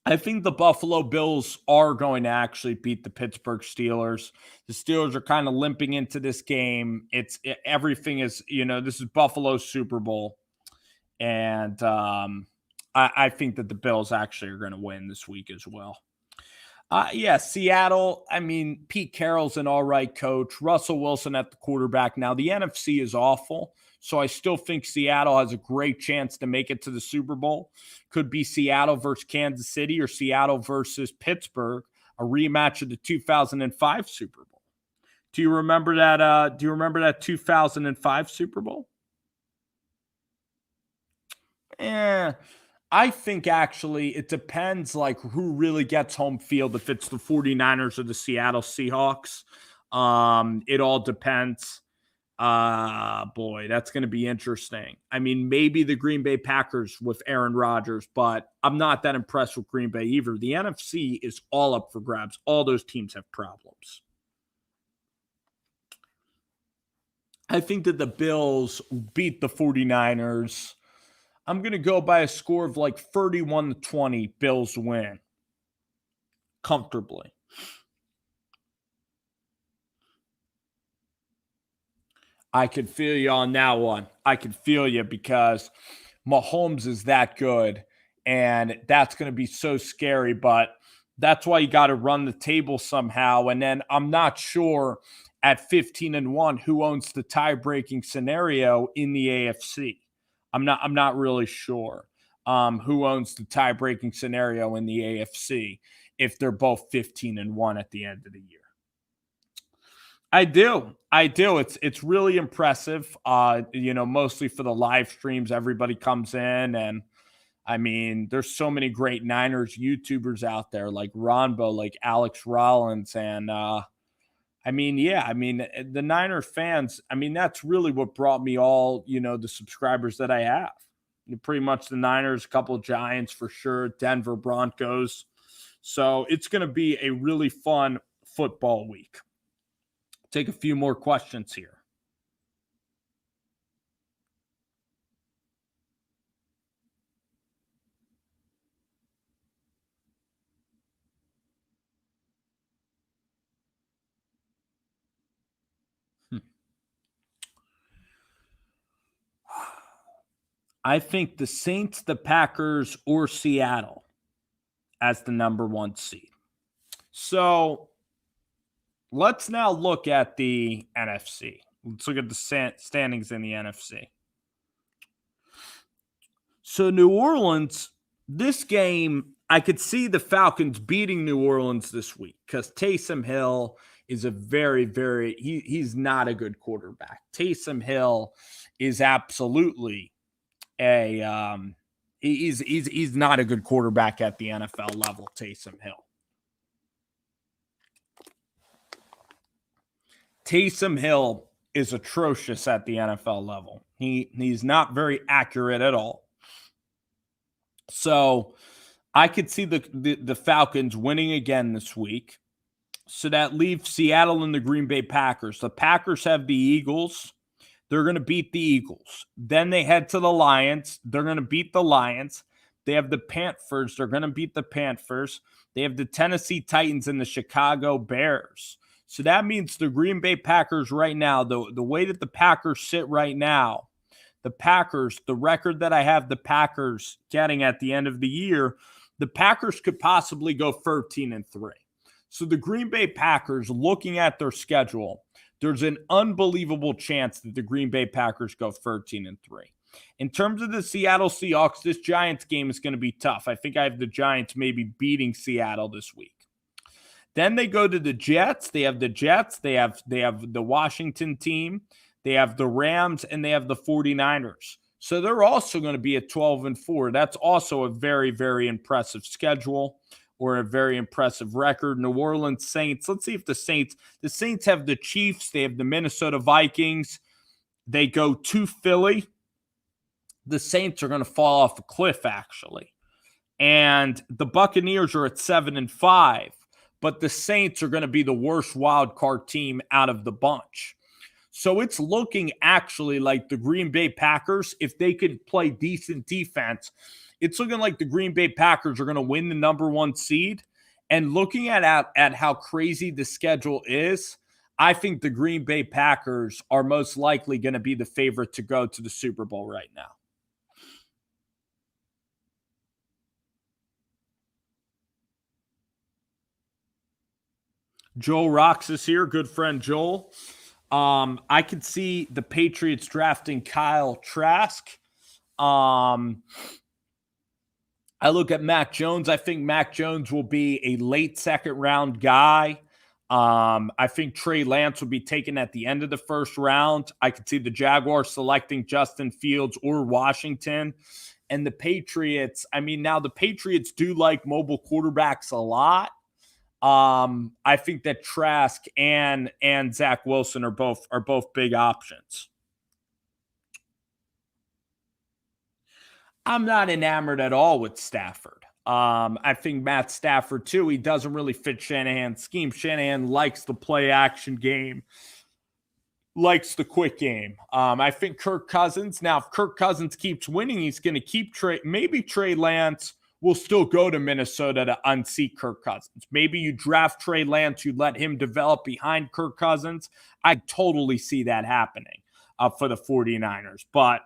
I think the Buffalo Bills are going to actually beat the Pittsburgh Steelers. The Steelers are kind of limping into this game. Everything is, this is Buffalo's Super Bowl. And I think that the Bills actually are going to win this week as well. Seattle, I mean, Pete Carroll's an all right coach. Russell Wilson at the quarterback. Now, the NFC is awful, so I still think Seattle has a great chance to make it to the Super Bowl. Could be Seattle versus Kansas City or Seattle versus Pittsburgh, a rematch of the 2005 Super Bowl. Do you remember that? Do you remember that 2005 Super Bowl? I think actually it depends like who really gets home field, if it's the 49ers or the Seattle Seahawks. It all depends. Boy, that's going to be interesting. I mean, maybe the Green Bay Packers with Aaron Rodgers, but I'm not that impressed with Green Bay either. The NFC is all up for grabs. All those teams have problems. I think that the Bills beat the 49ers. I'm going to go by a score of like 31-20. Bills win comfortably. I could feel you on that one. I could feel you because Mahomes is that good, and that's going to be so scary, but that's why you got to run the table somehow. And then I'm not sure at 15-1 who owns the tie-breaking scenario in the AFC. I'm not really sure who owns the tie-breaking scenario in the AFC if they're both 15-1 at the end of the year. I do. It's really impressive. Mostly for the live streams, everybody comes in, and I mean, there's so many great Niners YouTubers out there, like Ronbo, like Alex Rollins, and the Niner fans. I mean, that's really what brought me all the subscribers that I have. Pretty much the Niners, a couple of Giants for sure, Denver Broncos. So it's going to be a really fun football week. Take a few more questions here. I think the Saints, the Packers, or Seattle as the number 1 seed. So let's now look at the NFC. Let's look at the standings in the NFC. So New Orleans, this game, I could see the Falcons beating New Orleans this week because Taysom Hill is a he's not a good quarterback. Taysom Hill is absolutely he's not a good quarterback at the NFL level, Taysom Hill. Taysom Hill is atrocious at the NFL level. He's not very accurate at all. So I could see the Falcons winning again this week. So that leaves Seattle and the Green Bay Packers. The Packers have the Eagles. They're going to beat the Eagles. Then they head to the Lions. They're going to beat the Lions. They have the Panthers. They're going to beat the Panthers. They have the Tennessee Titans and the Chicago Bears. So that means the Green Bay Packers right now, the way that the Packers sit right now, the Packers, the record that I have the Packers getting at the end of the year, the Packers could possibly go 13-3. So the Green Bay Packers, looking at their schedule, there's an unbelievable chance that the Green Bay Packers go 13-3. In terms of the Seattle Seahawks, this Giants game is going to be tough. I think I have the Giants maybe beating Seattle this week. Then they go to the Jets. They have the Jets. They have the Washington team. They have the Rams, and they have the 49ers. So they're also going to be at 12-4. That's also a very, very impressive schedule or a very impressive record. New Orleans Saints. Let's see if the Saints have the Chiefs. They have the Minnesota Vikings. They go to Philly. The Saints are going to fall off a cliff, actually. And the Buccaneers are at 7-5. But the Saints are going to be the worst wild card team out of the bunch. So it's looking actually like the Green Bay Packers, if they could play decent defense, it's looking like the Green Bay Packers are going to win the number 1 seed. And looking at how crazy the schedule is, I think the Green Bay Packers are most likely going to be the favorite to go to the Super Bowl right now. Joel Rocks is here, good friend Joel. I could see the Patriots drafting Kyle Trask. I look at Mac Jones. I think Mac Jones will be a late second round guy. I think Trey Lance will be taken at the end of the first round. I could see the Jaguars selecting Justin Fields or Washington. And the Patriots, I mean, now the Patriots do like mobile quarterbacks a lot. I think that Trask and Zach Wilson are both big options. I'm not enamored at all with Stafford. I think Matt Stafford too. He doesn't really fit Shanahan's scheme. Shanahan likes the play action game, likes the quick game. I think Kirk Cousins. Now, if Kirk Cousins keeps winning, he's going to keep maybe Trey Lance will still go to Minnesota to unseat Kirk Cousins. Maybe you draft Trey Lance, you let him develop behind Kirk Cousins. I totally see that happening for the 49ers. But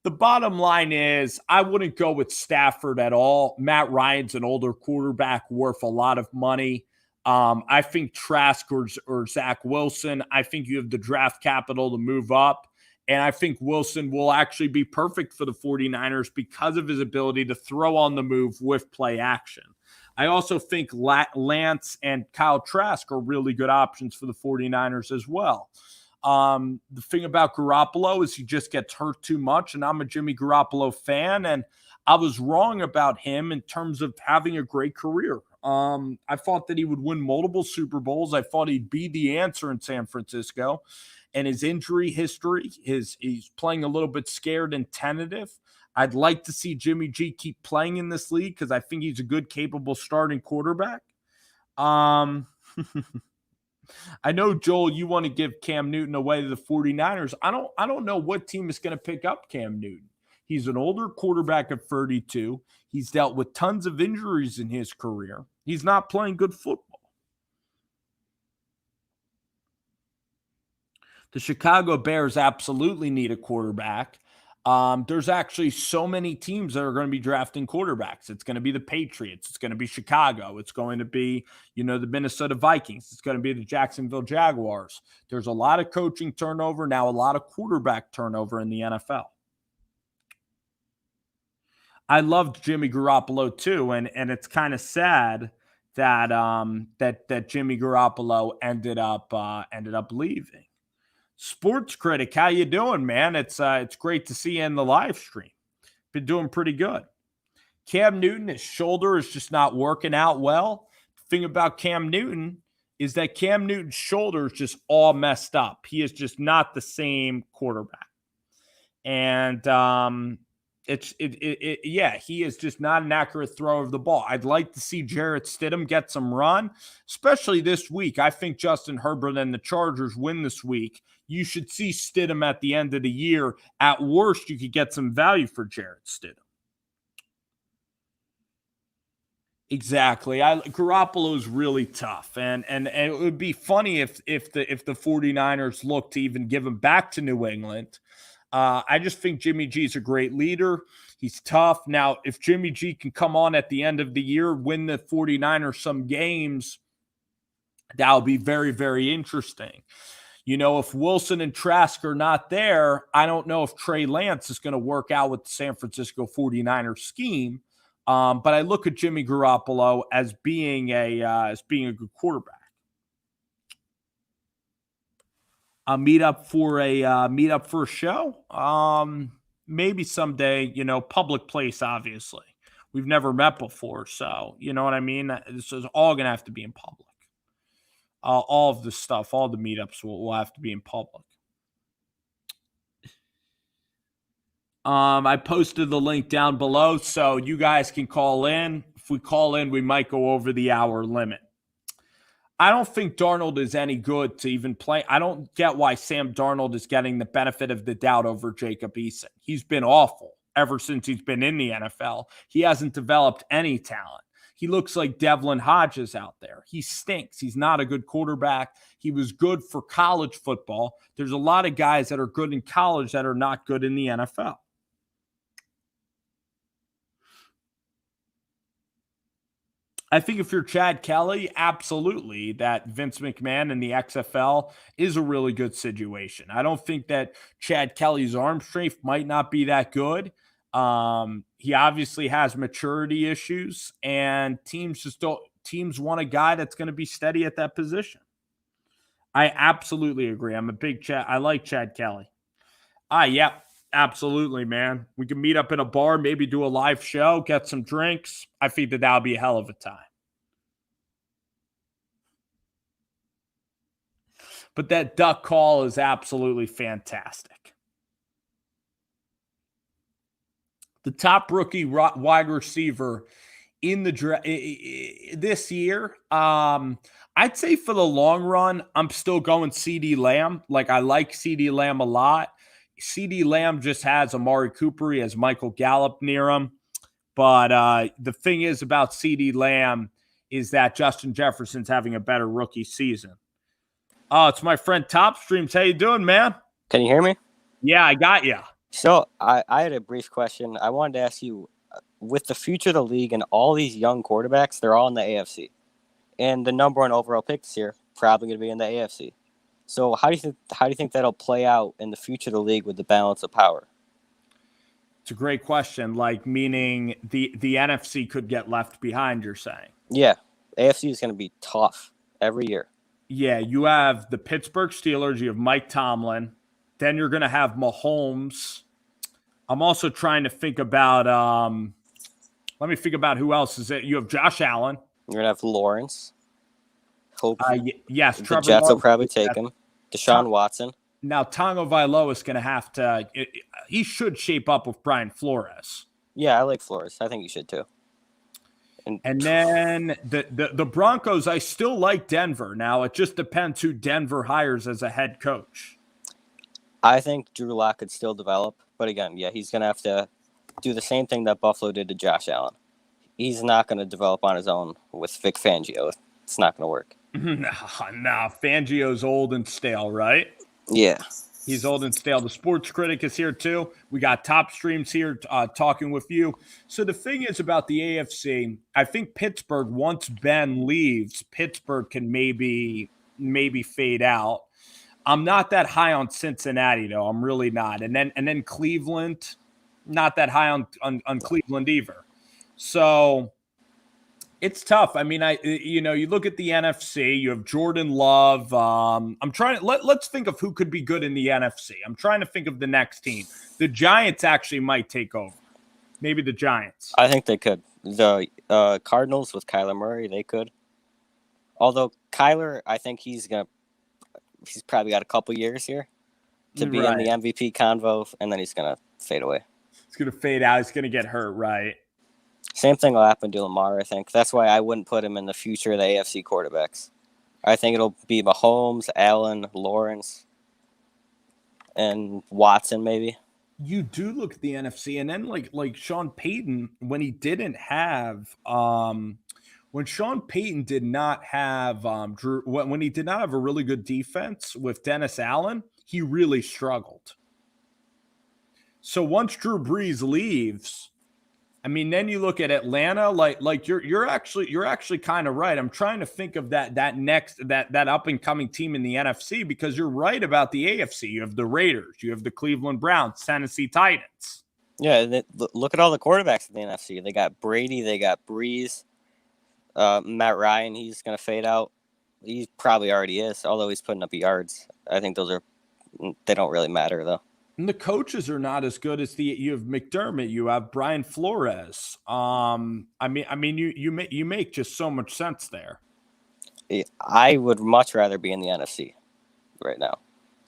the bottom line is I wouldn't go with Stafford at all. Matt Ryan's an older quarterback worth a lot of money. I think Trask or Zach Wilson, I think you have the draft capital to move up. And I think Wilson will actually be perfect for the 49ers because of his ability to throw on the move with play action. I also think Lance and Kyle Trask are really good options for the 49ers as well. The thing about Garoppolo is he just gets hurt too much, and I'm a Jimmy Garoppolo fan, and I was wrong about him in terms of having a great career. I thought that he would win multiple Super Bowls. I thought he'd be the answer in San Francisco. And his injury history, he's playing a little bit scared and tentative. I'd like to see Jimmy G keep playing in this league because I think he's a good, capable starting quarterback. I know, Joel, you want to give Cam Newton away to the 49ers. I don't know what team is going to pick up Cam Newton. He's an older quarterback at 32. He's dealt with tons of injuries in his career. He's not playing good football. The Chicago Bears absolutely need a quarterback. There's actually so many teams that are going to be drafting quarterbacks. It's going to be the Patriots. It's going to be Chicago. It's going to be, the Minnesota Vikings. It's going to be the Jacksonville Jaguars. There's a lot of coaching turnover now, a lot of quarterback turnover in the NFL. I loved Jimmy Garoppolo too, and it's kind of sad that that Jimmy Garoppolo ended up leaving. Sports Critic, how you doing, man? It's great to see you in the live stream. Been doing pretty good. Cam Newton, his shoulder is just not working out well. The thing about Cam Newton is that Cam Newton's shoulder is just all messed up. He is just not the same quarterback. And he is just not an accurate thrower of the ball. I'd like to see Jarrett Stidham get some run, especially this week. I think Justin Herbert and the Chargers win this week. You should see Stidham at the end of the year. At worst, you could get some value for Jarrett Stidham. Exactly. Garoppolo is really tough, and it would be funny if the 49ers look to even give him back to New England. I just think Jimmy G is a great leader. He's tough. Now, if Jimmy G can come on at the end of the year, win the 49ers some games, that'll be very, very interesting. If Wilson and Trask are not there, I don't know if Trey Lance is going to work out with the San Francisco 49ers scheme. But I look at Jimmy Garoppolo as being a good quarterback. A meetup for a show. Maybe someday, public place, obviously. We've never met before, so you know what I mean? This is all going to have to be in public. All of the stuff, all the meetups will have to be in public. I posted the link down below so you guys can call in. If we call in, we might go over the hour limit. I don't think Darnold is any good to even play. I don't get why Sam Darnold is getting the benefit of the doubt over Jacob Eason. He's been awful ever since he's been in the NFL. He hasn't developed any talent. He looks like Devlin Hodges out there. He stinks. He's not a good quarterback. He was good for college football. There's a lot of guys that are good in college that are not good in the NFL. I think if you're Chad Kelly, absolutely, that Vince McMahon and the XFL is a really good situation. I don't think that Chad Kelly's arm strength might not be that good. He obviously has maturity issues, and teams want a guy that's going to be steady at that position. I absolutely agree. I'm a big Chad. I like Chad Kelly. Yeah. Absolutely, man. We can meet up in a bar, maybe do a live show, get some drinks. I think that would be a hell of a time. But that duck call is absolutely fantastic. The top rookie wide receiver in the draft this year, I'd say for the long run, I'm still going CeeDee Lamb. Like, I like CeeDee Lamb a lot. CeeDee Lamb just has Amari Cooper. He has Michael Gallup near him. But the thing is about CeeDee Lamb is that Justin Jefferson's having a better rookie season. Oh, it's my friend Top Streams. How you doing, man? Can you hear me? Yeah, I got you. So I had a brief question. I wanted to ask you, with the future of the league and all these young quarterbacks, they're all in the AFC. And the number one overall pick this year, probably going to be in the AFC. So how do you think that'll play out in the future of the league with the balance of power? It's a great question. Like, meaning the NFC could get left behind, you're saying? Yeah, AFC is going to be tough every year. Yeah, you have the Pittsburgh Steelers. You have Mike Tomlin. Then you're going to have Mahomes. I'm also trying to think about let me think about who else is it. You have Josh Allen. You're going to have Lawrence. Yes, the Trevor Jets Lawrence will probably take him. Deshaun Watson. Now, Tonga Vailoa is going to have to he should shape up with Brian Flores. Yeah, I like Flores. I think you should too. And then the Broncos, I still like Denver. Now, it just depends who Denver hires as a head coach. I think Drew Lock could still develop. But again, yeah, he's going to have to do the same thing that Buffalo did to Josh Allen. He's not going to develop on his own with Vic Fangio. It's not going to work. Nah, Fangio's old and stale, right? Yeah. He's old and stale. The Sports Critic is here too. We got Top Streams here talking with you. So the thing is about the AFC, I think Pittsburgh, once Ben leaves, Pittsburgh can maybe fade out. I'm not that high on Cincinnati, though. I'm really not. And then Cleveland, not that high on Cleveland either. So it's tough. I mean, you look at the NFC, you have Jordan Love. I'm trying to let's think of who could be good in the NFC. I'm trying to think of the next team. The Giants actually might take over. Maybe the Giants. I think they could. The Cardinals with Kyler Murray, they could. Although Kyler, I think he's probably got a couple years here to be in the MVP convo, and then he's gonna fade away. He's gonna fade out. He's gonna get hurt, right? Same thing will happen to Lamar, I think. That's why I wouldn't put him in the future of the AFC quarterbacks. I think it'll be Mahomes, Allen, Lawrence, and Watson, maybe. You do look at the NFC, and then like Sean Payton, when he didn't have when Sean Payton did not have Drew, when he did not have a really good defense with Dennis Allen, he really struggled. So once Drew Brees leaves, I mean, then you look at Atlanta, like you're actually kind of right. I'm trying to think of that up and coming team in the NFC, because you're right about the AFC. You have the Raiders, you have the Cleveland Browns, Tennessee Titans. Yeah, look at all the quarterbacks in the NFC. They got Brady, they got Breeze, Matt Ryan. He's gonna fade out. He probably already is, although he's putting up yards. I think they don't really matter though. And the coaches are not as good as you have McDermott, you have Brian Flores. I mean, you make just so much sense there. I would much rather be in the NFC right now,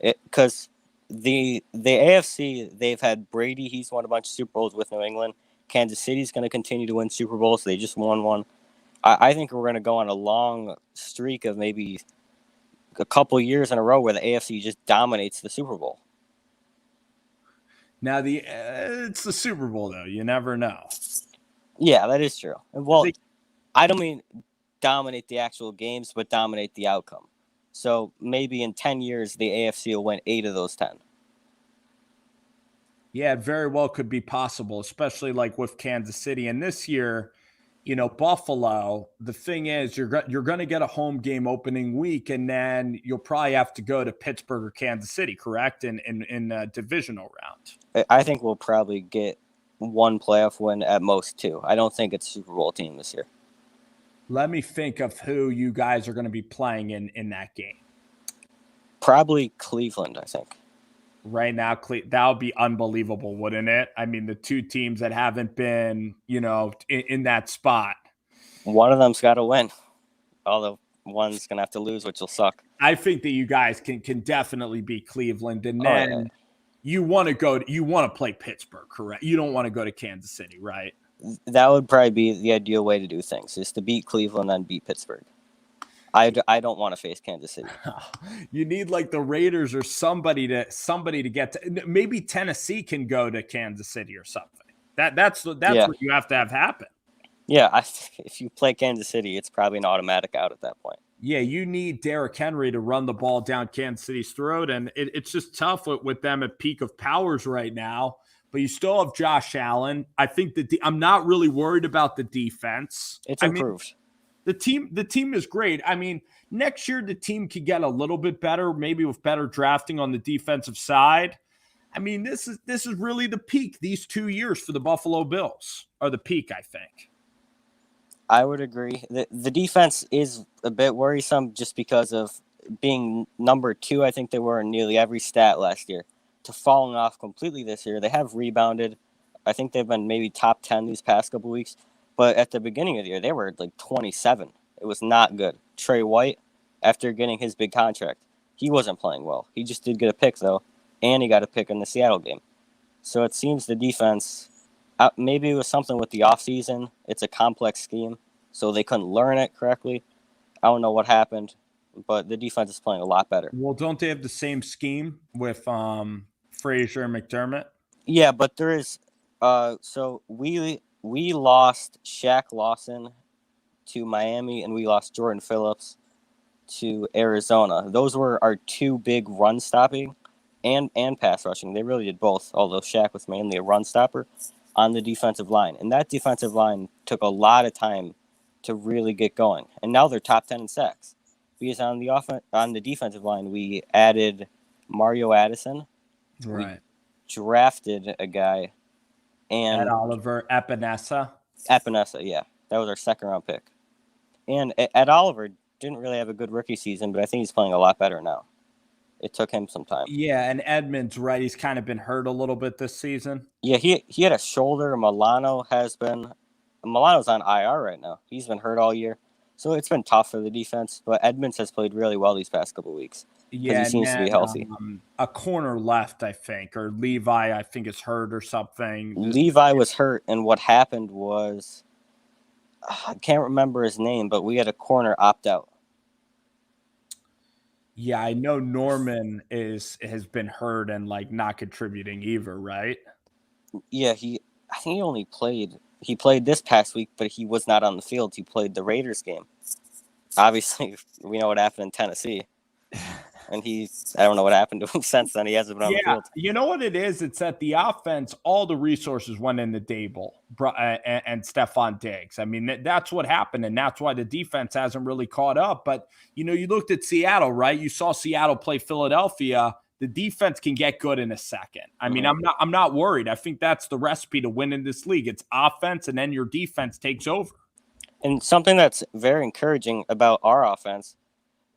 because the AFC, they've had Brady. He's won a bunch of Super Bowls with New England. Kansas City's going to continue to win Super Bowls. They just won one. I think we're going to go on a long streak of maybe a couple years in a row where the AFC just dominates the Super Bowl. Now it's the Super Bowl, though. You never know. Yeah, that is true. Well, I don't mean dominate the actual games, but dominate the outcome. So maybe in 10 years, the AFC will win 8 of those 10. Yeah, it very well could be possible, especially like with Kansas City. And this year, Buffalo, the thing is you're going to get a home game opening week, and then you'll probably have to go to Pittsburgh or Kansas City, correct, in a divisional round. I think we'll probably get one playoff win at most 2. I don't think it's a Super Bowl team this year. Let me think of who you guys are going to be playing in that game. Probably Cleveland, I think. right now, that would be unbelievable, wouldn't it? I mean, the two teams that haven't been, in that spot. One of them's got to win, although one's going to have to lose, which will suck. I think that you guys can definitely beat Cleveland, and then you want to play Pittsburgh, correct? You don't want to go to Kansas City, right? That would probably be the ideal way to do things, is to beat Cleveland and beat Pittsburgh. I don't want to face Kansas City. You need like the Raiders or somebody to get to. Maybe Tennessee can go to Kansas City or something. That's what you have to have happen. Yeah, if you play Kansas City, it's probably an automatic out at that point. Yeah, you need Derrick Henry to run the ball down Kansas City's throat, and it's just tough with them at peak of powers right now. But you still have Josh Allen. I think I'm not really worried about the defense. It's improved. The team is great. I mean, next year the team could get a little bit better, maybe with better drafting on the defensive side. I mean, this is really the peak. These 2 years for the Buffalo Bills are the peak, I think. I would agree. The defense is a bit worrisome just because of being number 2. I think they were in nearly every stat last year, to falling off completely this year. They have rebounded. I think they've been maybe top 10 these past couple weeks. But at the beginning of the year, they were like 27. It was not good. Trey White, after getting his big contract, he wasn't playing well. He just did get a pick, though, and he got a pick in the Seattle game. So it seems the defense, maybe it was something with the offseason. It's a complex scheme, so they couldn't learn it correctly. I don't know what happened, but the defense is playing a lot better. Well, don't they have the same scheme with Frazier and McDermott? Yeah, but there is so we lost Shaq Lawson to Miami, and we lost Jordan Phillips to Arizona. Those were our 2 big run stopping and pass rushing. They really did both, although Shaq was mainly a run stopper on the defensive line. And that defensive line took a lot of time to really get going. And now they're top 10 in sacks. Because on the defensive line, we added Mario Addison. Right. We drafted a guy. And Ed Oliver, Epinesa, yeah. That was our 2nd-round pick. And Ed Oliver didn't really have a good rookie season, but I think he's playing a lot better now. It took him some time. Yeah, and Edmonds, right? He's kind of been hurt a little bit this season. Yeah, he had a shoulder. Milano's on IR right now. He's been hurt all year. So it's been tough for the defense, but Edmonds has played really well these past couple of weeks. Yeah, he seems to be healthy. A corner left, I think, or Levi, I think, is hurt or something. Levi was hurt, and what happened was, I can't remember his name, but we had a corner opt out. Yeah, I know Norman has been hurt and like not contributing either, right? Yeah, I think he only played. He played this past week, but he was not on the field. He played the Raiders game. Obviously, we know what happened in Tennessee. And I don't know what happened to him since then. He hasn't been on the field. You know what it is? It's that the offense, all the resources went into Dable and Stephon Diggs. I mean, that's what happened, and that's why the defense hasn't really caught up. But, you looked at Seattle, right? You saw Seattle play Philadelphia. The defense can get good in a second. I mean, I'm not worried. I think that's the recipe to win in this league. It's offense, and then your defense takes over. And something that's very encouraging about our offense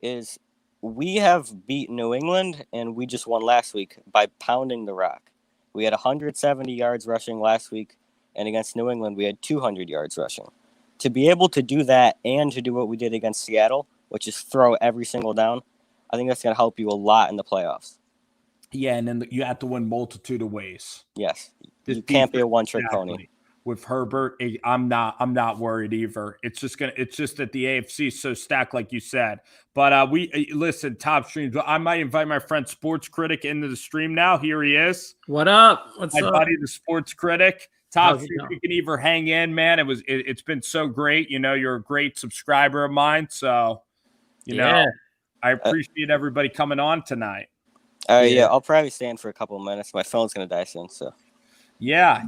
is we have beat New England, and we just won last week by pounding the rock. We had 170 yards rushing last week, and against New England, we had 200 yards rushing. To be able to do that and to do what we did against Seattle, which is throw every single down, I think that's going to help you a lot in the playoffs. Yeah, and then you have to win multitude of ways. Yes, you can't be a one-trick pony. With Herbert, I'm not worried either. It's just that the AFC is so stacked, like you said. But we listen, top streams. I might invite my friend Sports Critic into the stream now. Here he is. What up? What's my up? buddy, the Sports Critic. Top stream, you can either hang in, man. It's been so great. You're a great subscriber of mine. So, I appreciate everybody coming on tonight. Yeah, I'll probably stay in for a couple of minutes. My phone's gonna die soon, so. Yeah.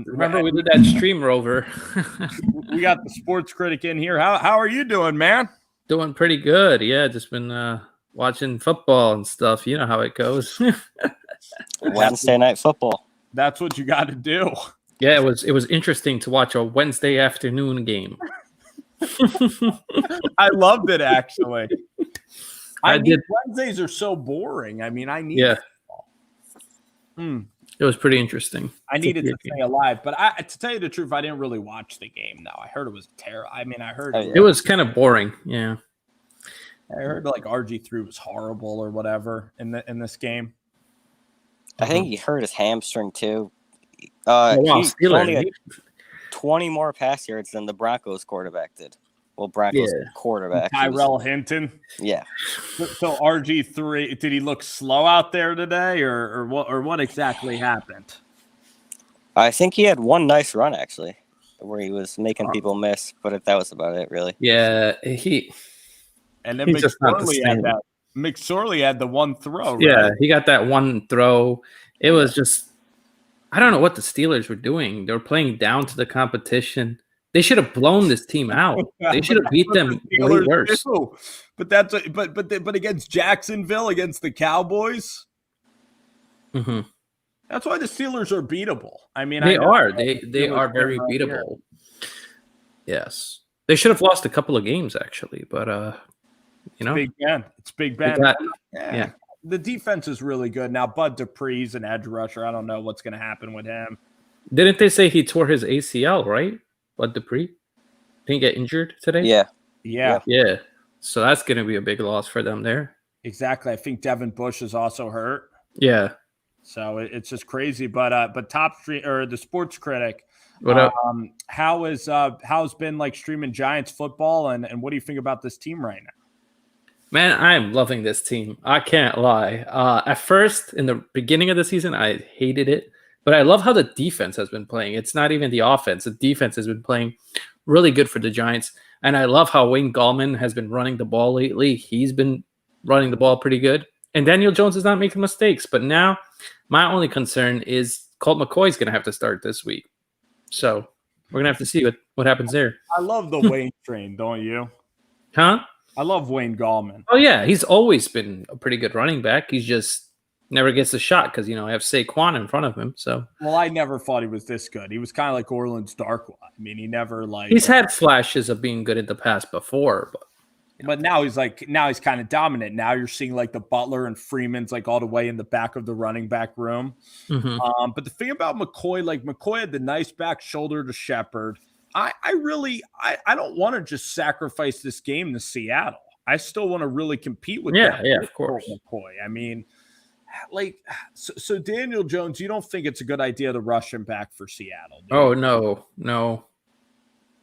Remember we did that stream rover. We got the Sports Critic in here. How are you doing, man? Doing pretty good. Yeah, just been watching football and stuff. You know how it goes. Wednesday night football. That's what you got to do. Yeah, it was interesting to watch a Wednesday afternoon game. I loved it, actually. Wednesdays are so boring. I mean, I need football. It was pretty interesting. I needed to stay alive, but to tell you the truth, I didn't really watch the game. Though I heard it was terrible. I mean, I heard it was kind of boring. Yeah, I heard like RG3 was horrible or whatever in this game. I think he hurt his hamstring too. He only had 20 more pass yards than the Broncos quarterback did. Well, Broncos quarterback. Tyrell Hinton. Yeah. So RG3, did he look slow out there today, or what exactly happened? I think he had one nice run actually, where he was making people miss, but that was about it, really. Yeah, and then McSorley had the one throw. Right? Yeah, he got that one throw. It was just, I don't know what the Steelers were doing. They were playing down to the competition. They should have blown this team out. They should have beat them way worse. But but against Jacksonville, against the Cowboys, that's why the Steelers are beatable. I mean, they are very beatable. Yes, they should have lost a couple of games actually, but it's Big Ben. Yeah. The defense is really good now. Bud Dupree's an edge rusher. I don't know what's going to happen with him. Didn't they say he tore his ACL, right? Bud Dupree didn't get injured today. Yeah. So that's going to be a big loss for them there. Exactly. I think Devin Bush is also hurt. Yeah. So it's just crazy. But Top Street or the Sports Critic, what up? How's been like streaming Giants football, and what do you think about this team right now? Man, I'm loving this team. I can't lie. At first, in the beginning of the season, I hated it. But I love how the defense has been playing. It's not even the offense. The defense has been playing really good for the Giants. And I love how Wayne Gallman has been running the ball lately. He's been running the ball pretty good. And Daniel Jones is not making mistakes. But now my only concern is Colt McCoy's going to have to start this week. So we're going to have to see what happens there. I love the Wayne train, don't you? Huh? I love Wayne Gallman. Oh, yeah. He's always been a pretty good running back. He's just never gets a shot because, I have Saquon in front of him. So, well, I never thought he was this good. He was kind of like Orland's Darkwa. I mean, he never he's had flashes of being good in the past before, but now he's kind of dominant. Now you're seeing like the Butler and Freeman's like all the way in the back of the running back room. But the thing about McCoy, like McCoy had the nice back shoulder to Shepard. I don't want to just sacrifice this game to Seattle. I still want to really compete with them. Yeah, of course. McCoy. I mean, so Daniel Jones, you don't think it's a good idea to rush him back for Seattle? Oh, no.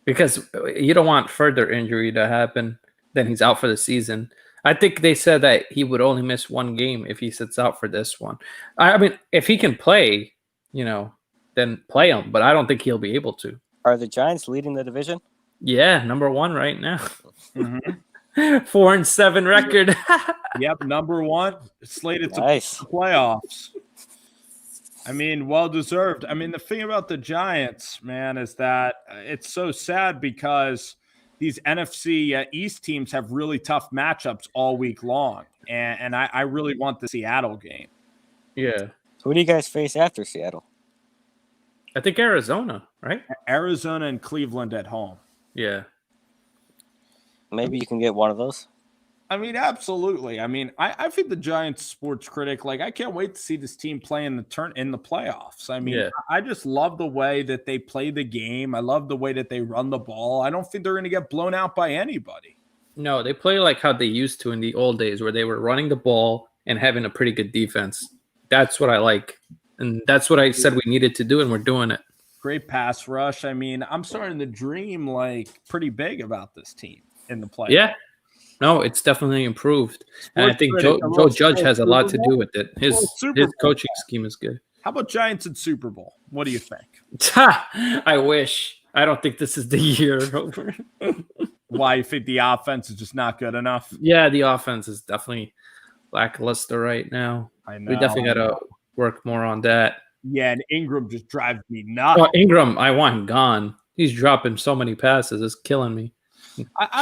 Because you don't want further injury to happen. Then he's out for the season. I think they said that he would only miss one game if he sits out for this one. I mean, if he can play, then play him. But I don't think he'll be able to. Are the Giants leading the division? Yeah, number 1 right now. 4-7 record. Yep, number 1. Slated to playoffs. I mean, well deserved. I mean, the thing about the Giants, man, is that it's so sad because these NFC East teams have really tough matchups all week long, and I really want the Seattle game. Yeah. So who do you guys face after Seattle? I think Arizona, right? Arizona and Cleveland at home. Yeah. Maybe you can get one of those. I mean, absolutely. I mean, I think the Giants Sports Critic, I can't wait to see this team play in the playoffs. I mean, I just love the way that they play the game. I love the way that they run the ball. I don't think they're going to get blown out by anybody. No, they play like how they used to in the old days where they were running the ball and having a pretty good defense. That's what I like. And that's what I said we needed to do, and we're doing it. Great pass rush. I mean, I'm starting to dream pretty big about this team in the playoffs. Yeah. No, it's definitely improved. And I think Joe Judge has a lot to do with it. His coaching scheme is good. How about Giants in Super Bowl? What do you think? I wish. I don't think this is the year. Why? You think the offense is just not good enough? Yeah, the offense is definitely lackluster right now. I know. We definitely got to work more on that. Yeah, and Ingram just drives me nuts. Oh, Ingram, I want him gone. He's dropping so many passes. It's killing me. I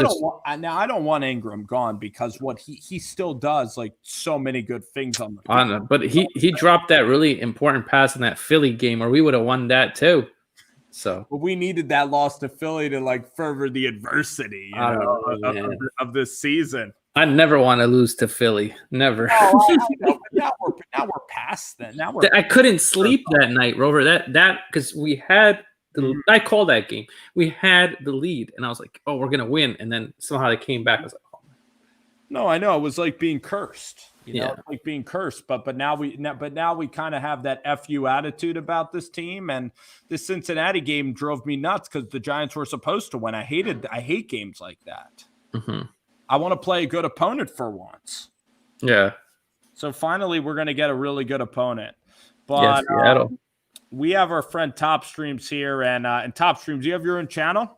don't want Ingram gone because what he still does like so many good things on the field. I know, but he dropped that really important pass in that Philly game where we would have won that too. So but we needed that loss to Philly to further the adversity of this season. I never want to lose to Philly. Never. I know, we're past that. Now we're I couldn't sleep that night, Rover. That because we had I called that game. We had the lead, and I was like, "Oh, we're gonna win." And then somehow they came back. I was like, "Oh." No, I know it was like being cursed. You know, Yeah. it's like being cursed. But now we kind of have that FU attitude about this team, and this Cincinnati game drove me nuts because the Giants were supposed to win. I hate games like that. Mm-hmm. I want to play a good opponent for once. Yeah. So finally, we're going to get a really good opponent. Yes, But Seattle. we have our friend Top Streams here, and Top Streams, do you have your own channel?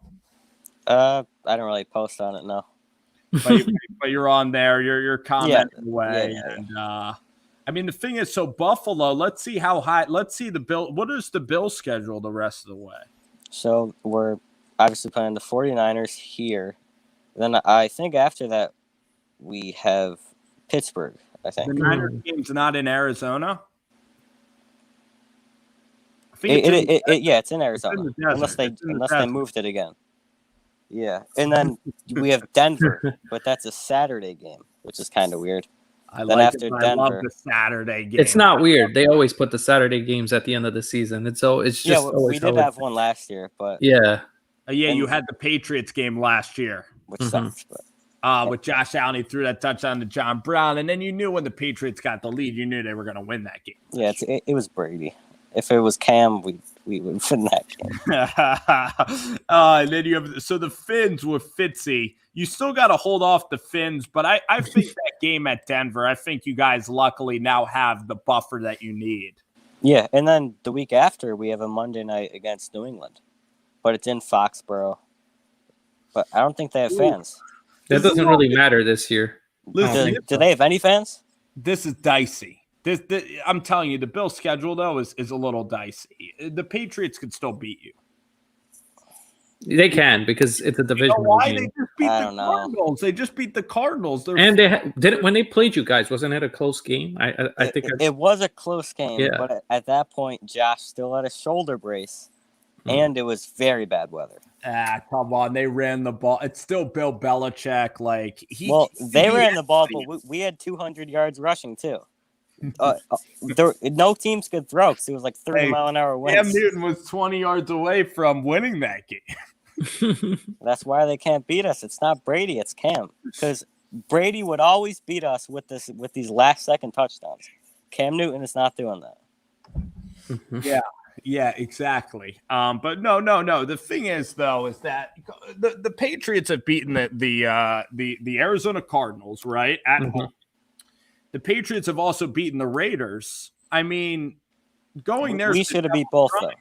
I don't really post on it, no. But you're on there. You're commenting away, yeah. and I mean the thing is, so Buffalo. Let's see how high. Let's see the Bill. What is the Bill schedule the rest of the way? So we're obviously playing the 49ers here. Then I think after that we have Pittsburgh. I think The Niners game's not in Arizona. I think it's in Arizona, in the desert. unless they moved it again. Yeah, and then we have Denver, but that's a Saturday game, which is kind of weird. I Then like after it, I Denver- love the Saturday game. It's not weird. They always put the Saturday games at the end of the season. It's just we always did how have one last year, but Yeah. You had the Patriots game last year. which sucks. But With Josh Allen, he threw that touchdown to John Brown, and then you knew when the Patriots got the lead, you knew they were going to win that game. yeah, it was Brady. If it was Cam, we would win that game. And then you have the Finns with Fitzy. You still got to hold off the Finns, but I think that game at Denver, I think you guys luckily now have the buffer that you need. Yeah, and then the week after we have a Monday night against New England, but it's in Foxborough. But I don't think they have fans. That doesn't really matter this year. Listen, Do they have any fans? this is dicey. I'm telling you, the Bills' schedule though is a little dicey. The Patriots could still beat you. They can because it's a You know divisional why? game. They just beat I the don't know. Cardinals. They just beat the Cardinals. And they didn't when they played you guys. Wasn't it a close game? I think It was a close game, Yeah. but at that point, Josh still had a shoulder brace, and it was very bad weather. Come on. They ran the ball. It's still Bill Belichick. Like They ran the ball, but we had 200 yards rushing too. No teams could throw because it was like 30-mile-an-hour Cam winds. Newton was 20 yards away from winning that game. That's why they can't beat us. It's not Brady, it's Cam. Because Brady would always beat us with these last-second touchdowns. Cam Newton is not doing that. Yeah, exactly. But no. The thing is, though, is that the Patriots have beaten the Arizona Cardinals, right, at home. The Patriots have also beaten the Raiders. I mean, going there. We should have beat both, though.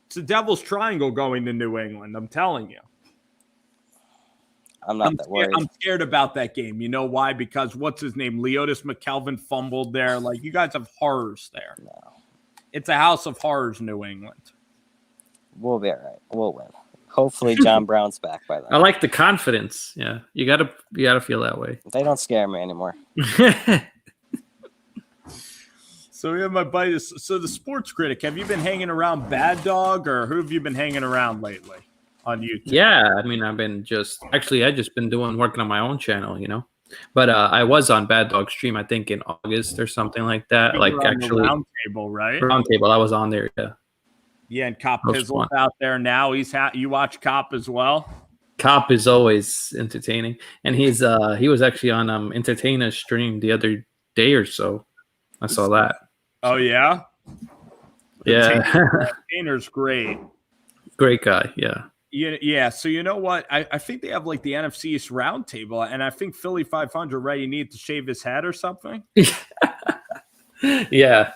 It's a Devil's Triangle going to New England. I'm telling you. I'm not that worried. I'm scared about that game. You know why? Because what's his name? Leotis McKelvin fumbled there. Like, you guys have horrors there. No. It's a house of horrors, New England. We'll be all right. We'll win. Hopefully, John Brown's back by then. I like the confidence. Yeah, you gotta feel that way. They don't scare me anymore. So we have my buddy. So the sports critic, have you been hanging around Bad Dog, or who have you been hanging around lately on YouTube? Yeah, I mean, I just been working on my own channel, you know. But I was on Bad Dog stream, I think in August or something like that. You Like were on the actually, Roundtable, right? Roundtable. I was on there. Yeah. Yeah, and Cop That was Pizzle's fun. out there now. You watch Cop as well? Cop is always entertaining, and he was actually on Entertainer's stream the other day or so. I saw that. Oh yeah, Yeah, Entertainer's great. great guy. Yeah. Yeah. So you know what? I think they have like the NFC East Roundtable, and I think Philly 500 ready need to shave his head or something. Yeah.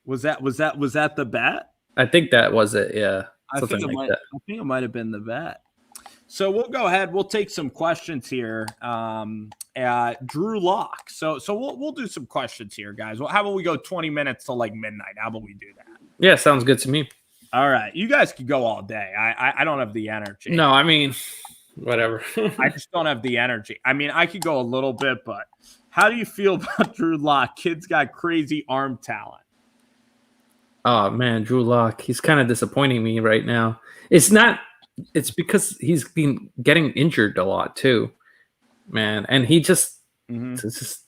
Was that the bet? I think that was it. Yeah. I Something think like that. it might have been the bet. So we'll go ahead. We'll take some questions here. Drew Lock. So we'll do some questions here, guys. Well, how about we go 20 minutes to like midnight? How about we do that? Yeah, sounds good to me. All right. You guys could go all day. I don't have the energy. No, I mean, whatever. I just don't have the energy. I mean, I could go a little bit, but how do you feel about Drew Lock? Kid's got crazy arm talent. Oh man, Drew Lock. He's kind of disappointing me right now. It's because he's been getting injured a lot too, man. And he just, it's just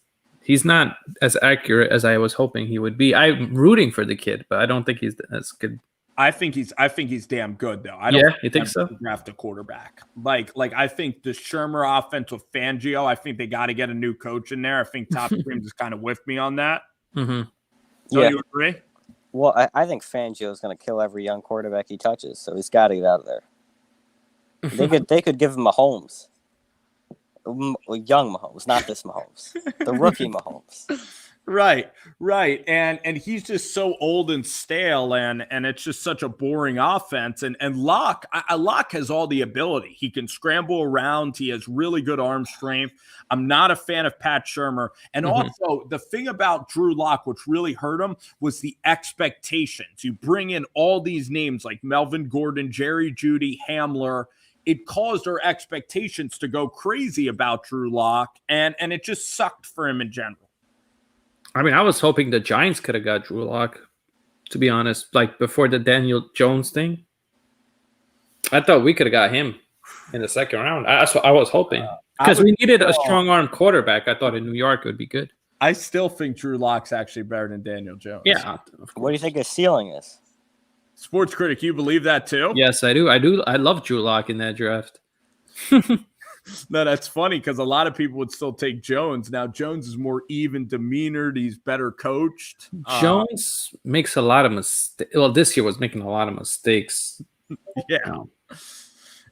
he's not as accurate as I was hoping he would be. I'm rooting for the kid, but I don't think he's as good. I think he's damn good though. I don't Yeah, you think so? Draft a quarterback. Like I think the Shermer offense with Fangio, I think they got to get a new coach in there. I think Top Streams is kind of with me on that. Mm-hmm. Don't you agree? Well, I think Fangio is going to kill every young quarterback he touches, so he's got to get out of there. They could give him Mahomes. Young Mahomes, not this Mahomes. The rookie Mahomes. Right. And he's just so old and stale, and it's just such a boring offense. And Locke has all the ability. He can scramble around. He has really good arm strength. I'm not a fan of Pat Shermer. And also, the thing about Drew Lock, which really hurt him, was the expectations. You bring in all these names like Melvin Gordon, Jerry Jeudy, Hamler. It caused our expectations to go crazy about Drew Lock, and it just sucked for him in general. I mean, I was hoping the Giants could have got Drew Lock, to be honest. Like before the Daniel Jones thing, I thought we could have got him in the second round. That's what I was hoping, because we needed a strong arm quarterback. I thought in New York it would be good. I still think Drew Lock's actually better than Daniel No. Yeah. What do you think his ceiling is? Sports critic, you believe that too? Yes, I do. I love Drew Lock in that draft. No, that's funny because a lot of people would still take Jones. Now, Jones is more even demeanored. He's better coached. Jones makes a lot of mistakes. Well, this year was making a lot of mistakes. Yeah.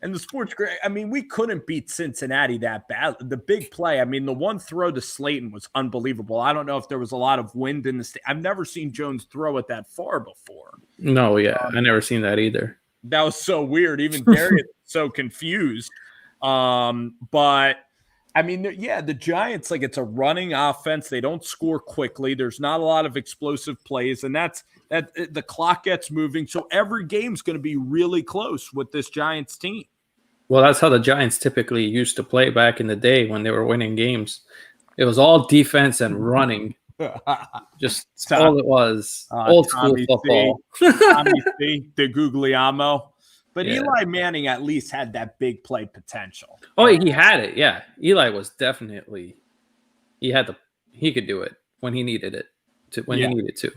And the sports critic, I mean, we couldn't beat Cincinnati that bad. The big play, I mean, the one throw to Slayton was unbelievable. I don't know if there was a lot of wind in the state. I've never seen Jones throw it that far before. No, yeah. I never seen that either. That was so weird. Even Darius was so confused. But I mean, the Giants, like, it's a running offense. They don't score quickly. There's not a lot of explosive plays, and that the clock gets moving. So every game's going to be really close with this Giants team. Well, that's how the Giants typically used to play back in the day when they were winning games. It was all defense and running. Just all it was. Old school football. Tommy C, the Guglielmo. But Yeah. Eli Manning at least had that big play potential. Oh, he had it. Yeah. Eli was definitely he could do it when he needed it he needed to.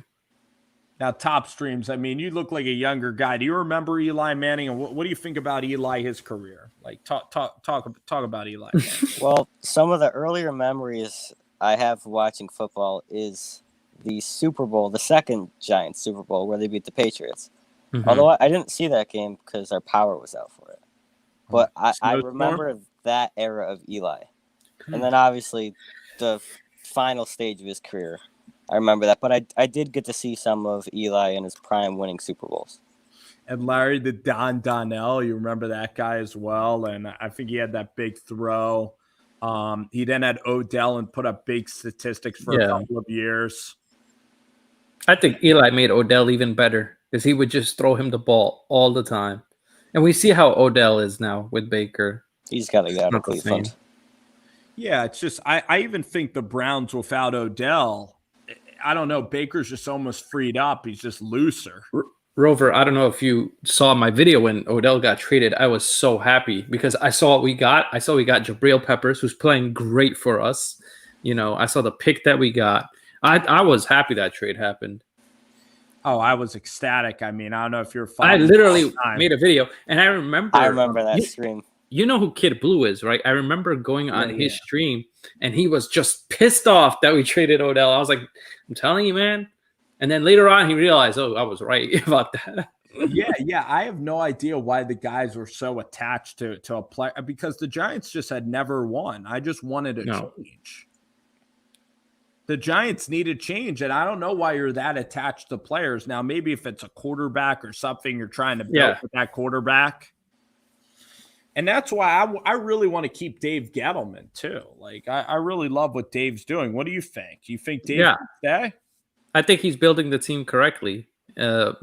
Now, Top Streams, I mean, you look like a younger guy. Do you remember Eli Manning? And what do you think about Eli, his career? Like, talk about Eli Manning. Well, some of the earlier memories I have watching football is the Super Bowl, the second Giants Super Bowl where they beat the Patriots. Mhm. Although I didn't see that game because our power was out for it. But I remember that era of Eli. And then obviously the final stage of his career. I remember that. But I did get to see some of Eli in his prime winning Super Bowls. And Larry the Don Donnell, you remember that guy as well. And I think he had that big throw. He then had Odell and put up big statistics for a couple of years. I think Eli made Odell even better because he would just throw him the ball all the time. And we see how Odell is now with Baker. He's got to get out of Not the Cleveland. Yeah, it's just I even think the Browns without Odell, I don't know. Baker's just almost freed up. He's just looser. Rover, I don't know if you saw my video when Odell got traded. I was so happy because I saw what we got. I saw we got Jabril Peppers, who's playing great for us. You know, I saw the pick that we got. I was happy that trade happened. Oh, I was ecstatic. I mean, I don't know if you're. I literally made a video, and I remember that stream. You know who Kid Blue is, right? I remember going on his stream, and he was just pissed off that we traded Odell. I was like, I'm telling you, man. And then later on, he realized, oh, I was right about that. Yeah. I have no idea why the guys were so attached to a player because the Giants just had never won. I just wanted a change. The Giants needed change, and I don't know why you're that attached to players. Now, maybe if it's a quarterback or something you're trying to build with that quarterback. And that's why I really want to keep Dave Gettleman, too. Like, I really love what Dave's doing. What do you think? Do you think Dave can stay? I think he's building the team correctly. At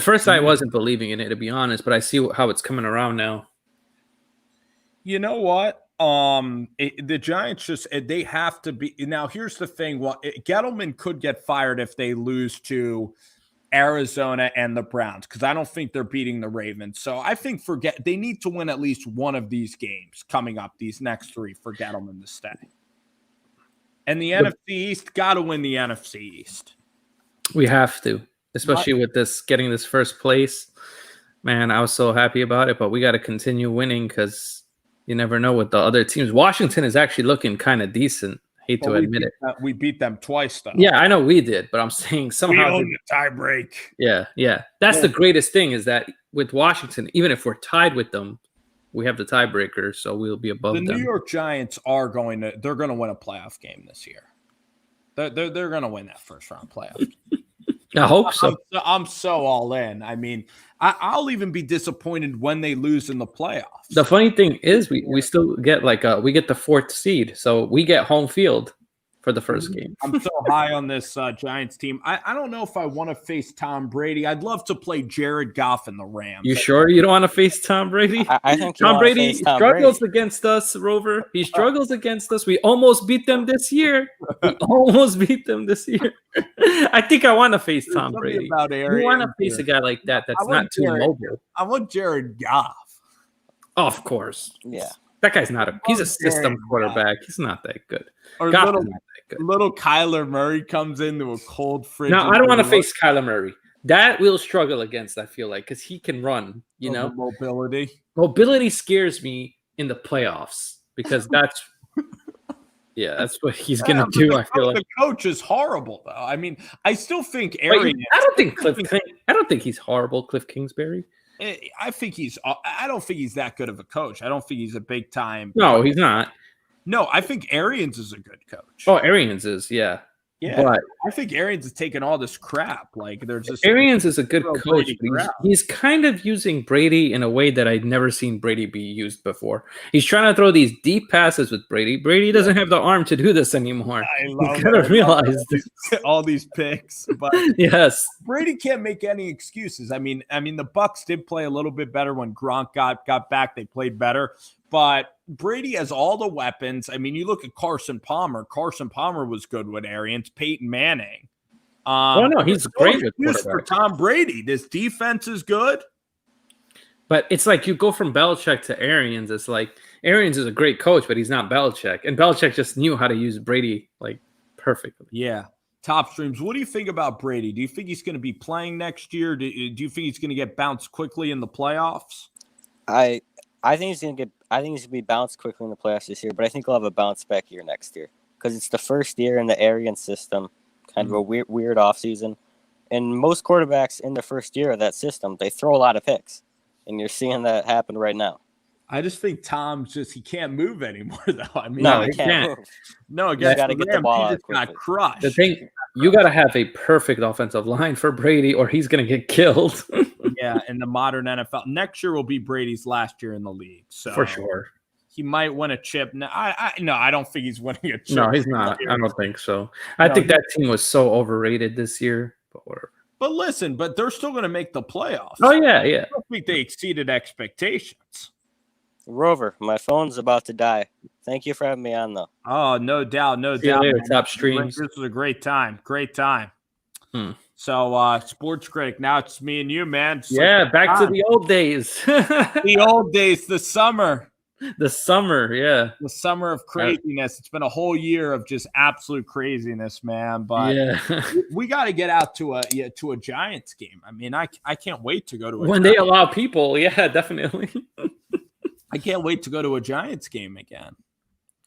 first, I wasn't believing in it, to be honest, but I see how it's coming around now. You know what? The Giants they have to be. Now, here's the thing. Well, Gettleman could get fired if they lose to Arizona and the Browns, because I don't think they're beating the Ravens. So I think they need to win at least one of these games coming up, these next three, for Gettleman to stay. And the NFC East got to win the NFC East. We have to, especially with this getting this first place. Man, I was so happy about it, but we got to continue winning because you never know with the other teams. Washington is actually looking kind of decent. Hate to admit it. We beat them twice, though. Yeah, I know we did, but I'm saying somehow we own the tie break. Yeah. That's the greatest thing is that with Washington, even if we're tied with them, we have the tiebreaker, so we'll be above them. The New York Giants are going to win a playoff game this year. They're going to win that first round playoff. I hope so. I'm so all in. I mean, I'll even be disappointed when they lose in the playoffs. The funny thing is we still get we get the 4th seed, so we get home field for the first game. I'm so high on this Giants team. I don't know if I want to face Tom Brady. I'd love to play Jared Goff in the Rams. You sure you don't want to face Tom Brady? I think Tom Brady struggles against us, Rover. He struggles against us. We almost beat them this year. I think I want to face Tom Brady. You want to face a guy like that's not too mobile. I want Jared Goff. Oh, of course. Yeah. That guy's he's a system quarterback. He's not that good. Or little Kyler Murray comes into a cold fridge. No, I don't want to face Kyler Murray. That we'll struggle against, I feel like, because he can run, Mobility. Mobility scares me in the playoffs because that's what he's going to do, I feel like. The coach is horrible, though. I mean, I still think Arians. I don't think he's horrible, Cliff Kingsbury. I don't think he's that good of a coach. I don't think he's a big time. No, he's not. No, I think Arians is a good coach. Oh, Arians is, yeah. Yeah, but I think Arians is taking all this crap. Like, there's this. Arians is a good coach. He's kind of using Brady in a way that I'd never seen Brady be used before. He's trying to throw these deep passes with Brady. Brady doesn't have the arm to do this anymore. You gotta realize all these picks. But yes, Brady can't make any excuses. I mean, the Bucs did play a little bit better when Gronk got back. They played better. But Brady has all the weapons. I mean, you look at Carson Palmer. Carson Palmer was good with Arians. Peyton Manning. He's great with quarterback. For Tom Brady. This defense is good. But it's like you go from Belichick to Arians. It's like Arians is a great coach, but he's not Belichick. And Belichick just knew how to use Brady perfectly. Yeah. Top streams. What do you think about Brady? Do you think he's going to be playing next year? Do you think he's going to get bounced quickly in the playoffs? I think he's gonna be bounced quickly in the playoffs this year, but I think he'll have a bounce back year next year because it's the first year in the Arians system, kind of a weird offseason. And most quarterbacks in the first year of that system, they throw a lot of picks, and you're seeing that happen right now. I just think Tom's he can't move anymore, though. I mean, no, he can't move. No, against got to get the ball out quickly. Got crushed. The thing, you got to have a perfect offensive line for Brady, or he's going to get killed. Yeah, in the modern NFL. Next year will be Brady's last year in the league. So for sure. He might win a chip. No, I don't think he's winning a chip. No, he's not. I don't think so. I think that team was so overrated this year. But whatever. But listen, they're still going to make the playoffs. Oh, yeah. I don't think they exceeded expectations. Rover, my phone's about to die. Thank you for having me on, though. Oh, no doubt. See you later, top streams. This was a great time. So, Sports Critic, now it's me and you, man. Back to the old days. The old days, the summer. The summer, yeah. The summer of craziness. It's been a whole year of just absolute craziness, man. But we got to get out to a Giants game. I mean, I can't wait to go to when they allow people. Yeah, definitely. I can't wait to go to a Giants game again.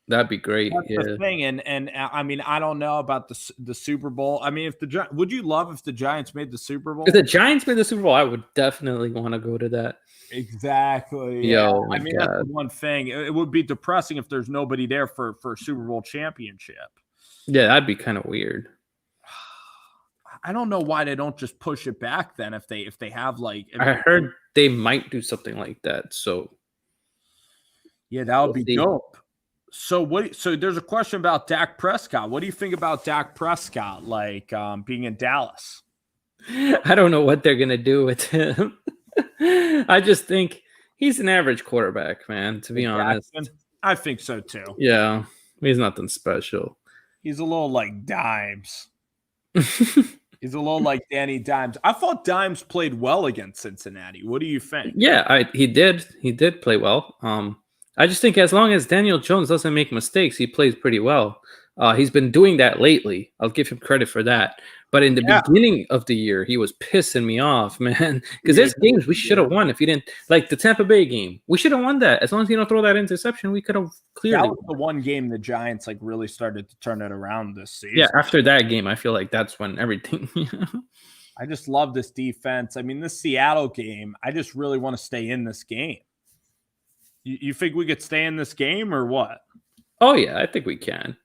That'd be great. That's the thing, and I mean, I don't know about the Super Bowl. I mean, would you love if the Giants made the Super Bowl? If the Giants made the Super Bowl, I would definitely want to go to that. Exactly. Yeah. I mean, that's the one thing. It would be depressing if there's nobody there for a Super Bowl championship. Yeah, that'd be kind of weird. I don't know why they don't just push it back then. If they have I heard they might do something like that. So yeah, that would be dope. So So there's a question about Dak Prescott. What do you think about Dak Prescott, being in Dallas? I don't know what they're gonna do with him. I just think he's an average quarterback, man. To be honest, I think so too. Yeah, he's nothing special. He's a little like Dimes. He's a little like Danny Dimes. I thought Dimes played well against Cincinnati. What do you think? Yeah, he did. He did play well. I just think as long as Daniel Jones doesn't make mistakes, he plays pretty well. He's been doing that lately. I'll give him credit for that. But in the beginning of the year, he was pissing me off, man. Because there's games we should have won if he didn't. Like the Tampa Bay game. We should have won that. As long as you don't throw that interception, we could have clearly. That was the one game the Giants like really started to turn it around this season. Yeah, after that game, I feel like that's when everything. I just love this defense. I mean, this Seattle game, I just really want to stay in this game. You think we could stay in this game or what? Oh, yeah, I think we can.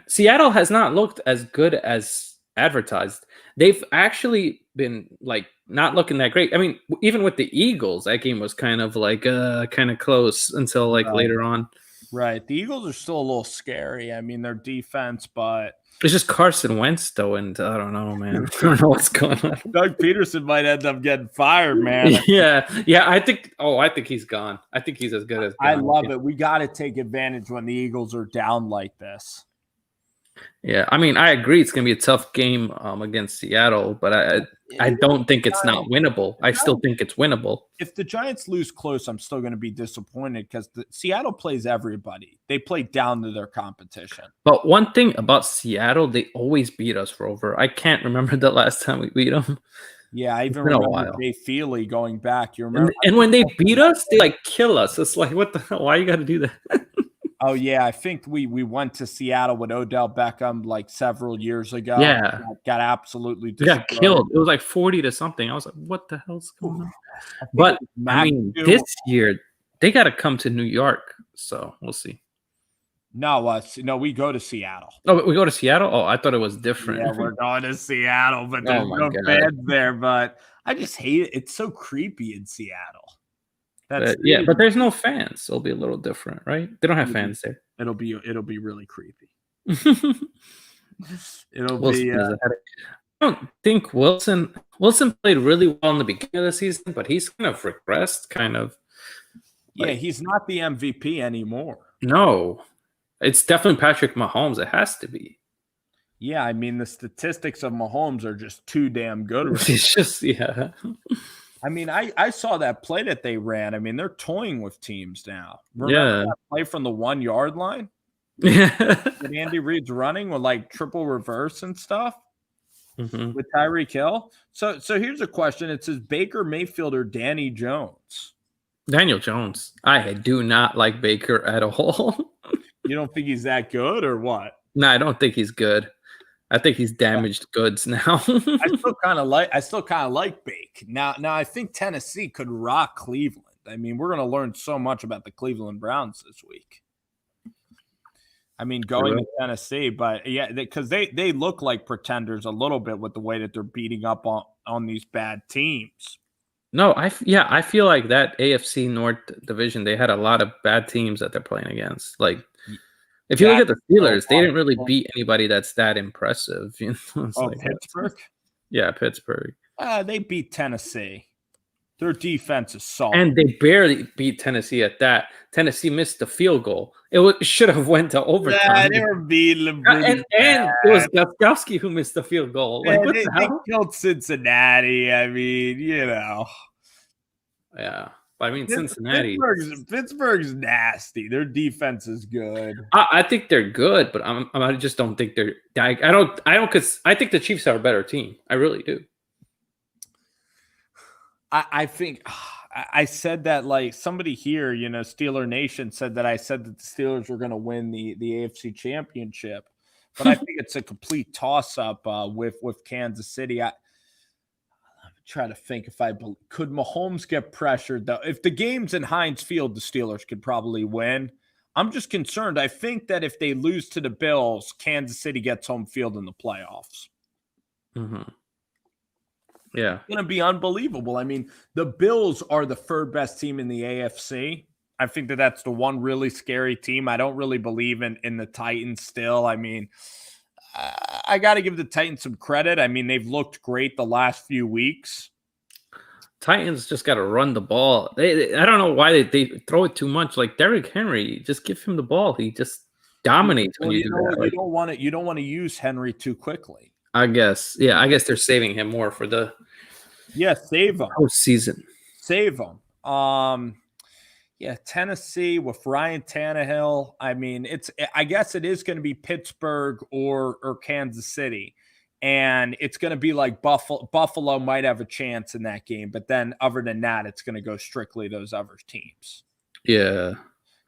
Seattle has not looked as good as advertised. They've actually been like not looking that great. I mean, even with the Eagles, that game was kind of like kind of close until like later on. Right. The Eagles are still a little scary. I mean, their defense, but it's just Carson Wentz though, and I don't know, man. I don't know what's going on. Doug Peterson might end up getting fired, man. Yeah. I think he's gone. I think he's as good as gone. I love it. We got to take advantage when the Eagles are down like this. Yeah, I mean, I agree. It's going to be a tough game against Seattle, but I don't think it's not winnable. I still think it's winnable. If the Giants lose close, I'm still going to be disappointed because Seattle plays everybody. They play down to their competition. But one thing about Seattle, they always beat us, Rover. I can't remember the last time we beat them. Yeah, I even remember Jay Feely going back. You remember? And when they beat us, they like kill us. It's like, what the hell? Why you got to do that? Oh, yeah. I think we went to Seattle with Odell Beckham like several years ago. Yeah. Got absolutely destroyed. Got killed. It was like 40 to something. I was like, what the hell's going on? But, I mean, this year, they got to come to New York. So, we'll see. No, we go to Seattle. Oh, we go to Seattle? Oh, I thought it was different. Yeah, we're going to Seattle, but there's no fans there. But I just hate it. It's so creepy in Seattle. But there's no fans. So it'll be a little different, right? They don't have fans there. It'll be really creepy. I don't think Wilson played really well in the beginning of the season, but he's kind of regressed, kind of. Yeah, he's not the MVP anymore. No, it's definitely Patrick Mahomes. It has to be. Yeah, I mean the statistics of Mahomes are just too damn good. It's just I mean, I saw that play that they ran. I mean, they're toying with teams now. Remember that play from the 1 yard line? Yeah. That Andy Reid's running with like triple reverse and stuff with Tyreek Hill. So here's a question. It says Baker Mayfield or Danny Jones? Daniel Jones. I do not like Baker at all. You don't think he's that good or what? No, I don't think he's good. I think he's damaged goods now. I still kind of like Bake. Now I think Tennessee could rock Cleveland. I mean, we're going to learn so much about the Cleveland Browns this week. I mean, going to Tennessee, but yeah, because they look like pretenders a little bit with the way that they're beating up on these bad teams. No, I feel like that AFC North division, they had a lot of bad teams that they're playing against. Like, if you look at the Steelers, they didn't really beat anybody that's that impressive. You know, like Pittsburgh? Yeah, Pittsburgh. They beat Tennessee. Their defense is solid. And they barely beat Tennessee at that. Tennessee missed the field goal. It should have went to overtime. Yeah, they were beating them. And it was Gostkowski who missed the field goal. Like, what the hell? They killed Cincinnati. I mean, you know. Yeah. I mean, Cincinnati. Pittsburgh's nasty. Their defense is good. I think they're good, but I just don't think they're. I don't because I think the Chiefs are a better team. I really do. I think I said that like somebody here, you know, Steeler Nation said that I said that the Steelers were going to win the AFC Championship, but I think it's a complete toss up with Kansas City. I'm trying to think could Mahomes get pressured though. If the game's in Heinz Field, the Steelers could probably win. I'm just concerned. I think that if they lose to the Bills, Kansas City gets home field in the playoffs. Mm-hmm. Yeah. It's going to be unbelievable. I mean, the Bills are the third best team in the AFC. I think that's the one really scary team. I don't really believe in the Titans still. I mean, I got to give the Titans some credit. I mean, they've looked great the last few weeks. Titans just got to run the ball. I don't know why they throw it too much. Like Derrick Henry, just give him the ball. He just dominates when you do that. You don't want to use Henry too quickly. I guess. Yeah, I guess they're saving him more for the save him postseason. Save him. Yeah, Tennessee with Ryan Tannehill. I mean, I guess it is going to be Pittsburgh or Kansas City. And it's going to be like Buffalo. Buffalo might have a chance in that game, but then other than that, it's going to go strictly those other teams. Yeah.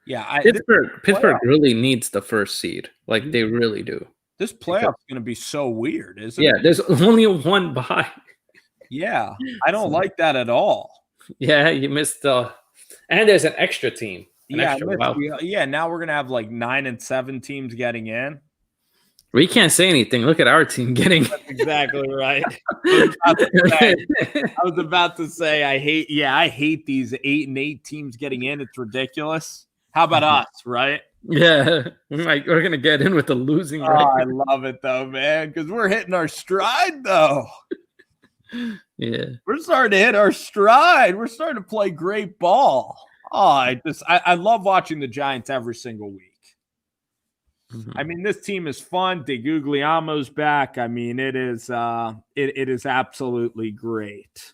Yeah. Pittsburgh really needs the first seed. Like they really do. This playoff's going to be so weird, isn't it? Yeah, there's only one bye. Yeah. I don't like that at all. Yeah, you missed the and there's an extra team. Now we're going to have like 9 and 7 teams getting in. We can't say anything. Look at our team getting. That's exactly right. I was about to say I hate these 8 and 8 teams getting in. It's ridiculous. How about us, right? Yeah, we're gonna get in with the losing. Oh, I love it though, man, because we're hitting our stride though. Yeah, we're starting to hit our stride. We're starting to play great ball. Oh, I love watching the Giants every single week. I mean, this team is fun. DeGuglielmo's back. I mean, it is absolutely great.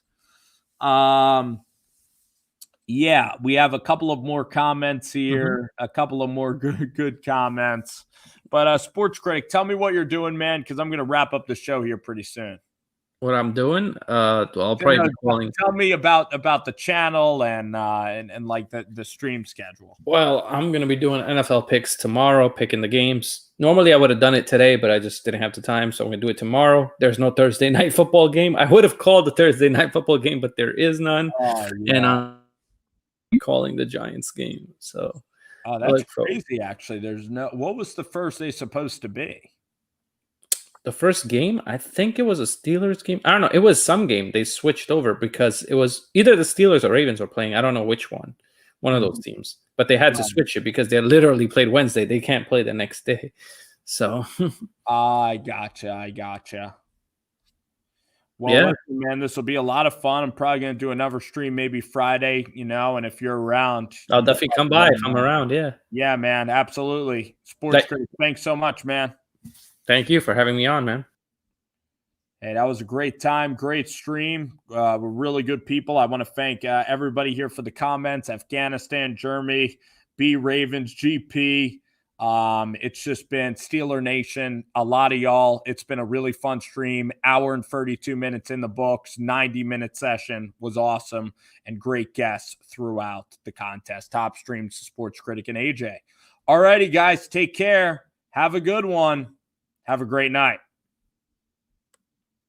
Yeah, we have a couple of more comments here, a couple of more good comments. But Sports Critic, tell me what you're doing, man, because I'm going to wrap up the show here pretty soon. What I'm doing? I'll probably be calling. Tell me about the channel and like the stream schedule. Well, I'm gonna be doing NFL picks tomorrow, picking the games. Normally, I would have done it today, but I just didn't have the time, so I'm gonna do it tomorrow. There's no Thursday night football game. I would have called the Thursday night football game, but there is none. Oh, yeah. And I'm calling the Giants game. So, that's crazy. Actually, there's no. What was the first day supposed to be? The first game, I think it was a Steelers game. I don't know. It was some game. They switched over because it was either the Steelers or Ravens were playing. I don't know which one. One of those teams. But they had to switch it because they literally played Wednesday. They can't play the next day. So. I gotcha. Well, listen, man, this will be a lot of fun. I'm probably going to do another stream maybe Friday, and if you're around. I'll definitely come by if I'm around, yeah. Yeah, man, absolutely. Sports Critic, thanks so much, man. Thank you for having me on, man. Hey, that was a great time, great stream. We're really good people. I want to thank everybody here for the comments. Afghanistan, Germany, B Ravens, GP. It's just been Steeler Nation, a lot of y'all. It's been a really fun stream. Hour and 32 minutes in the books, 90-minute session was awesome, and great guests throughout the contest. Top streams, Sports Critic and AJ. All righty, guys, take care. Have a good one. Have a great night.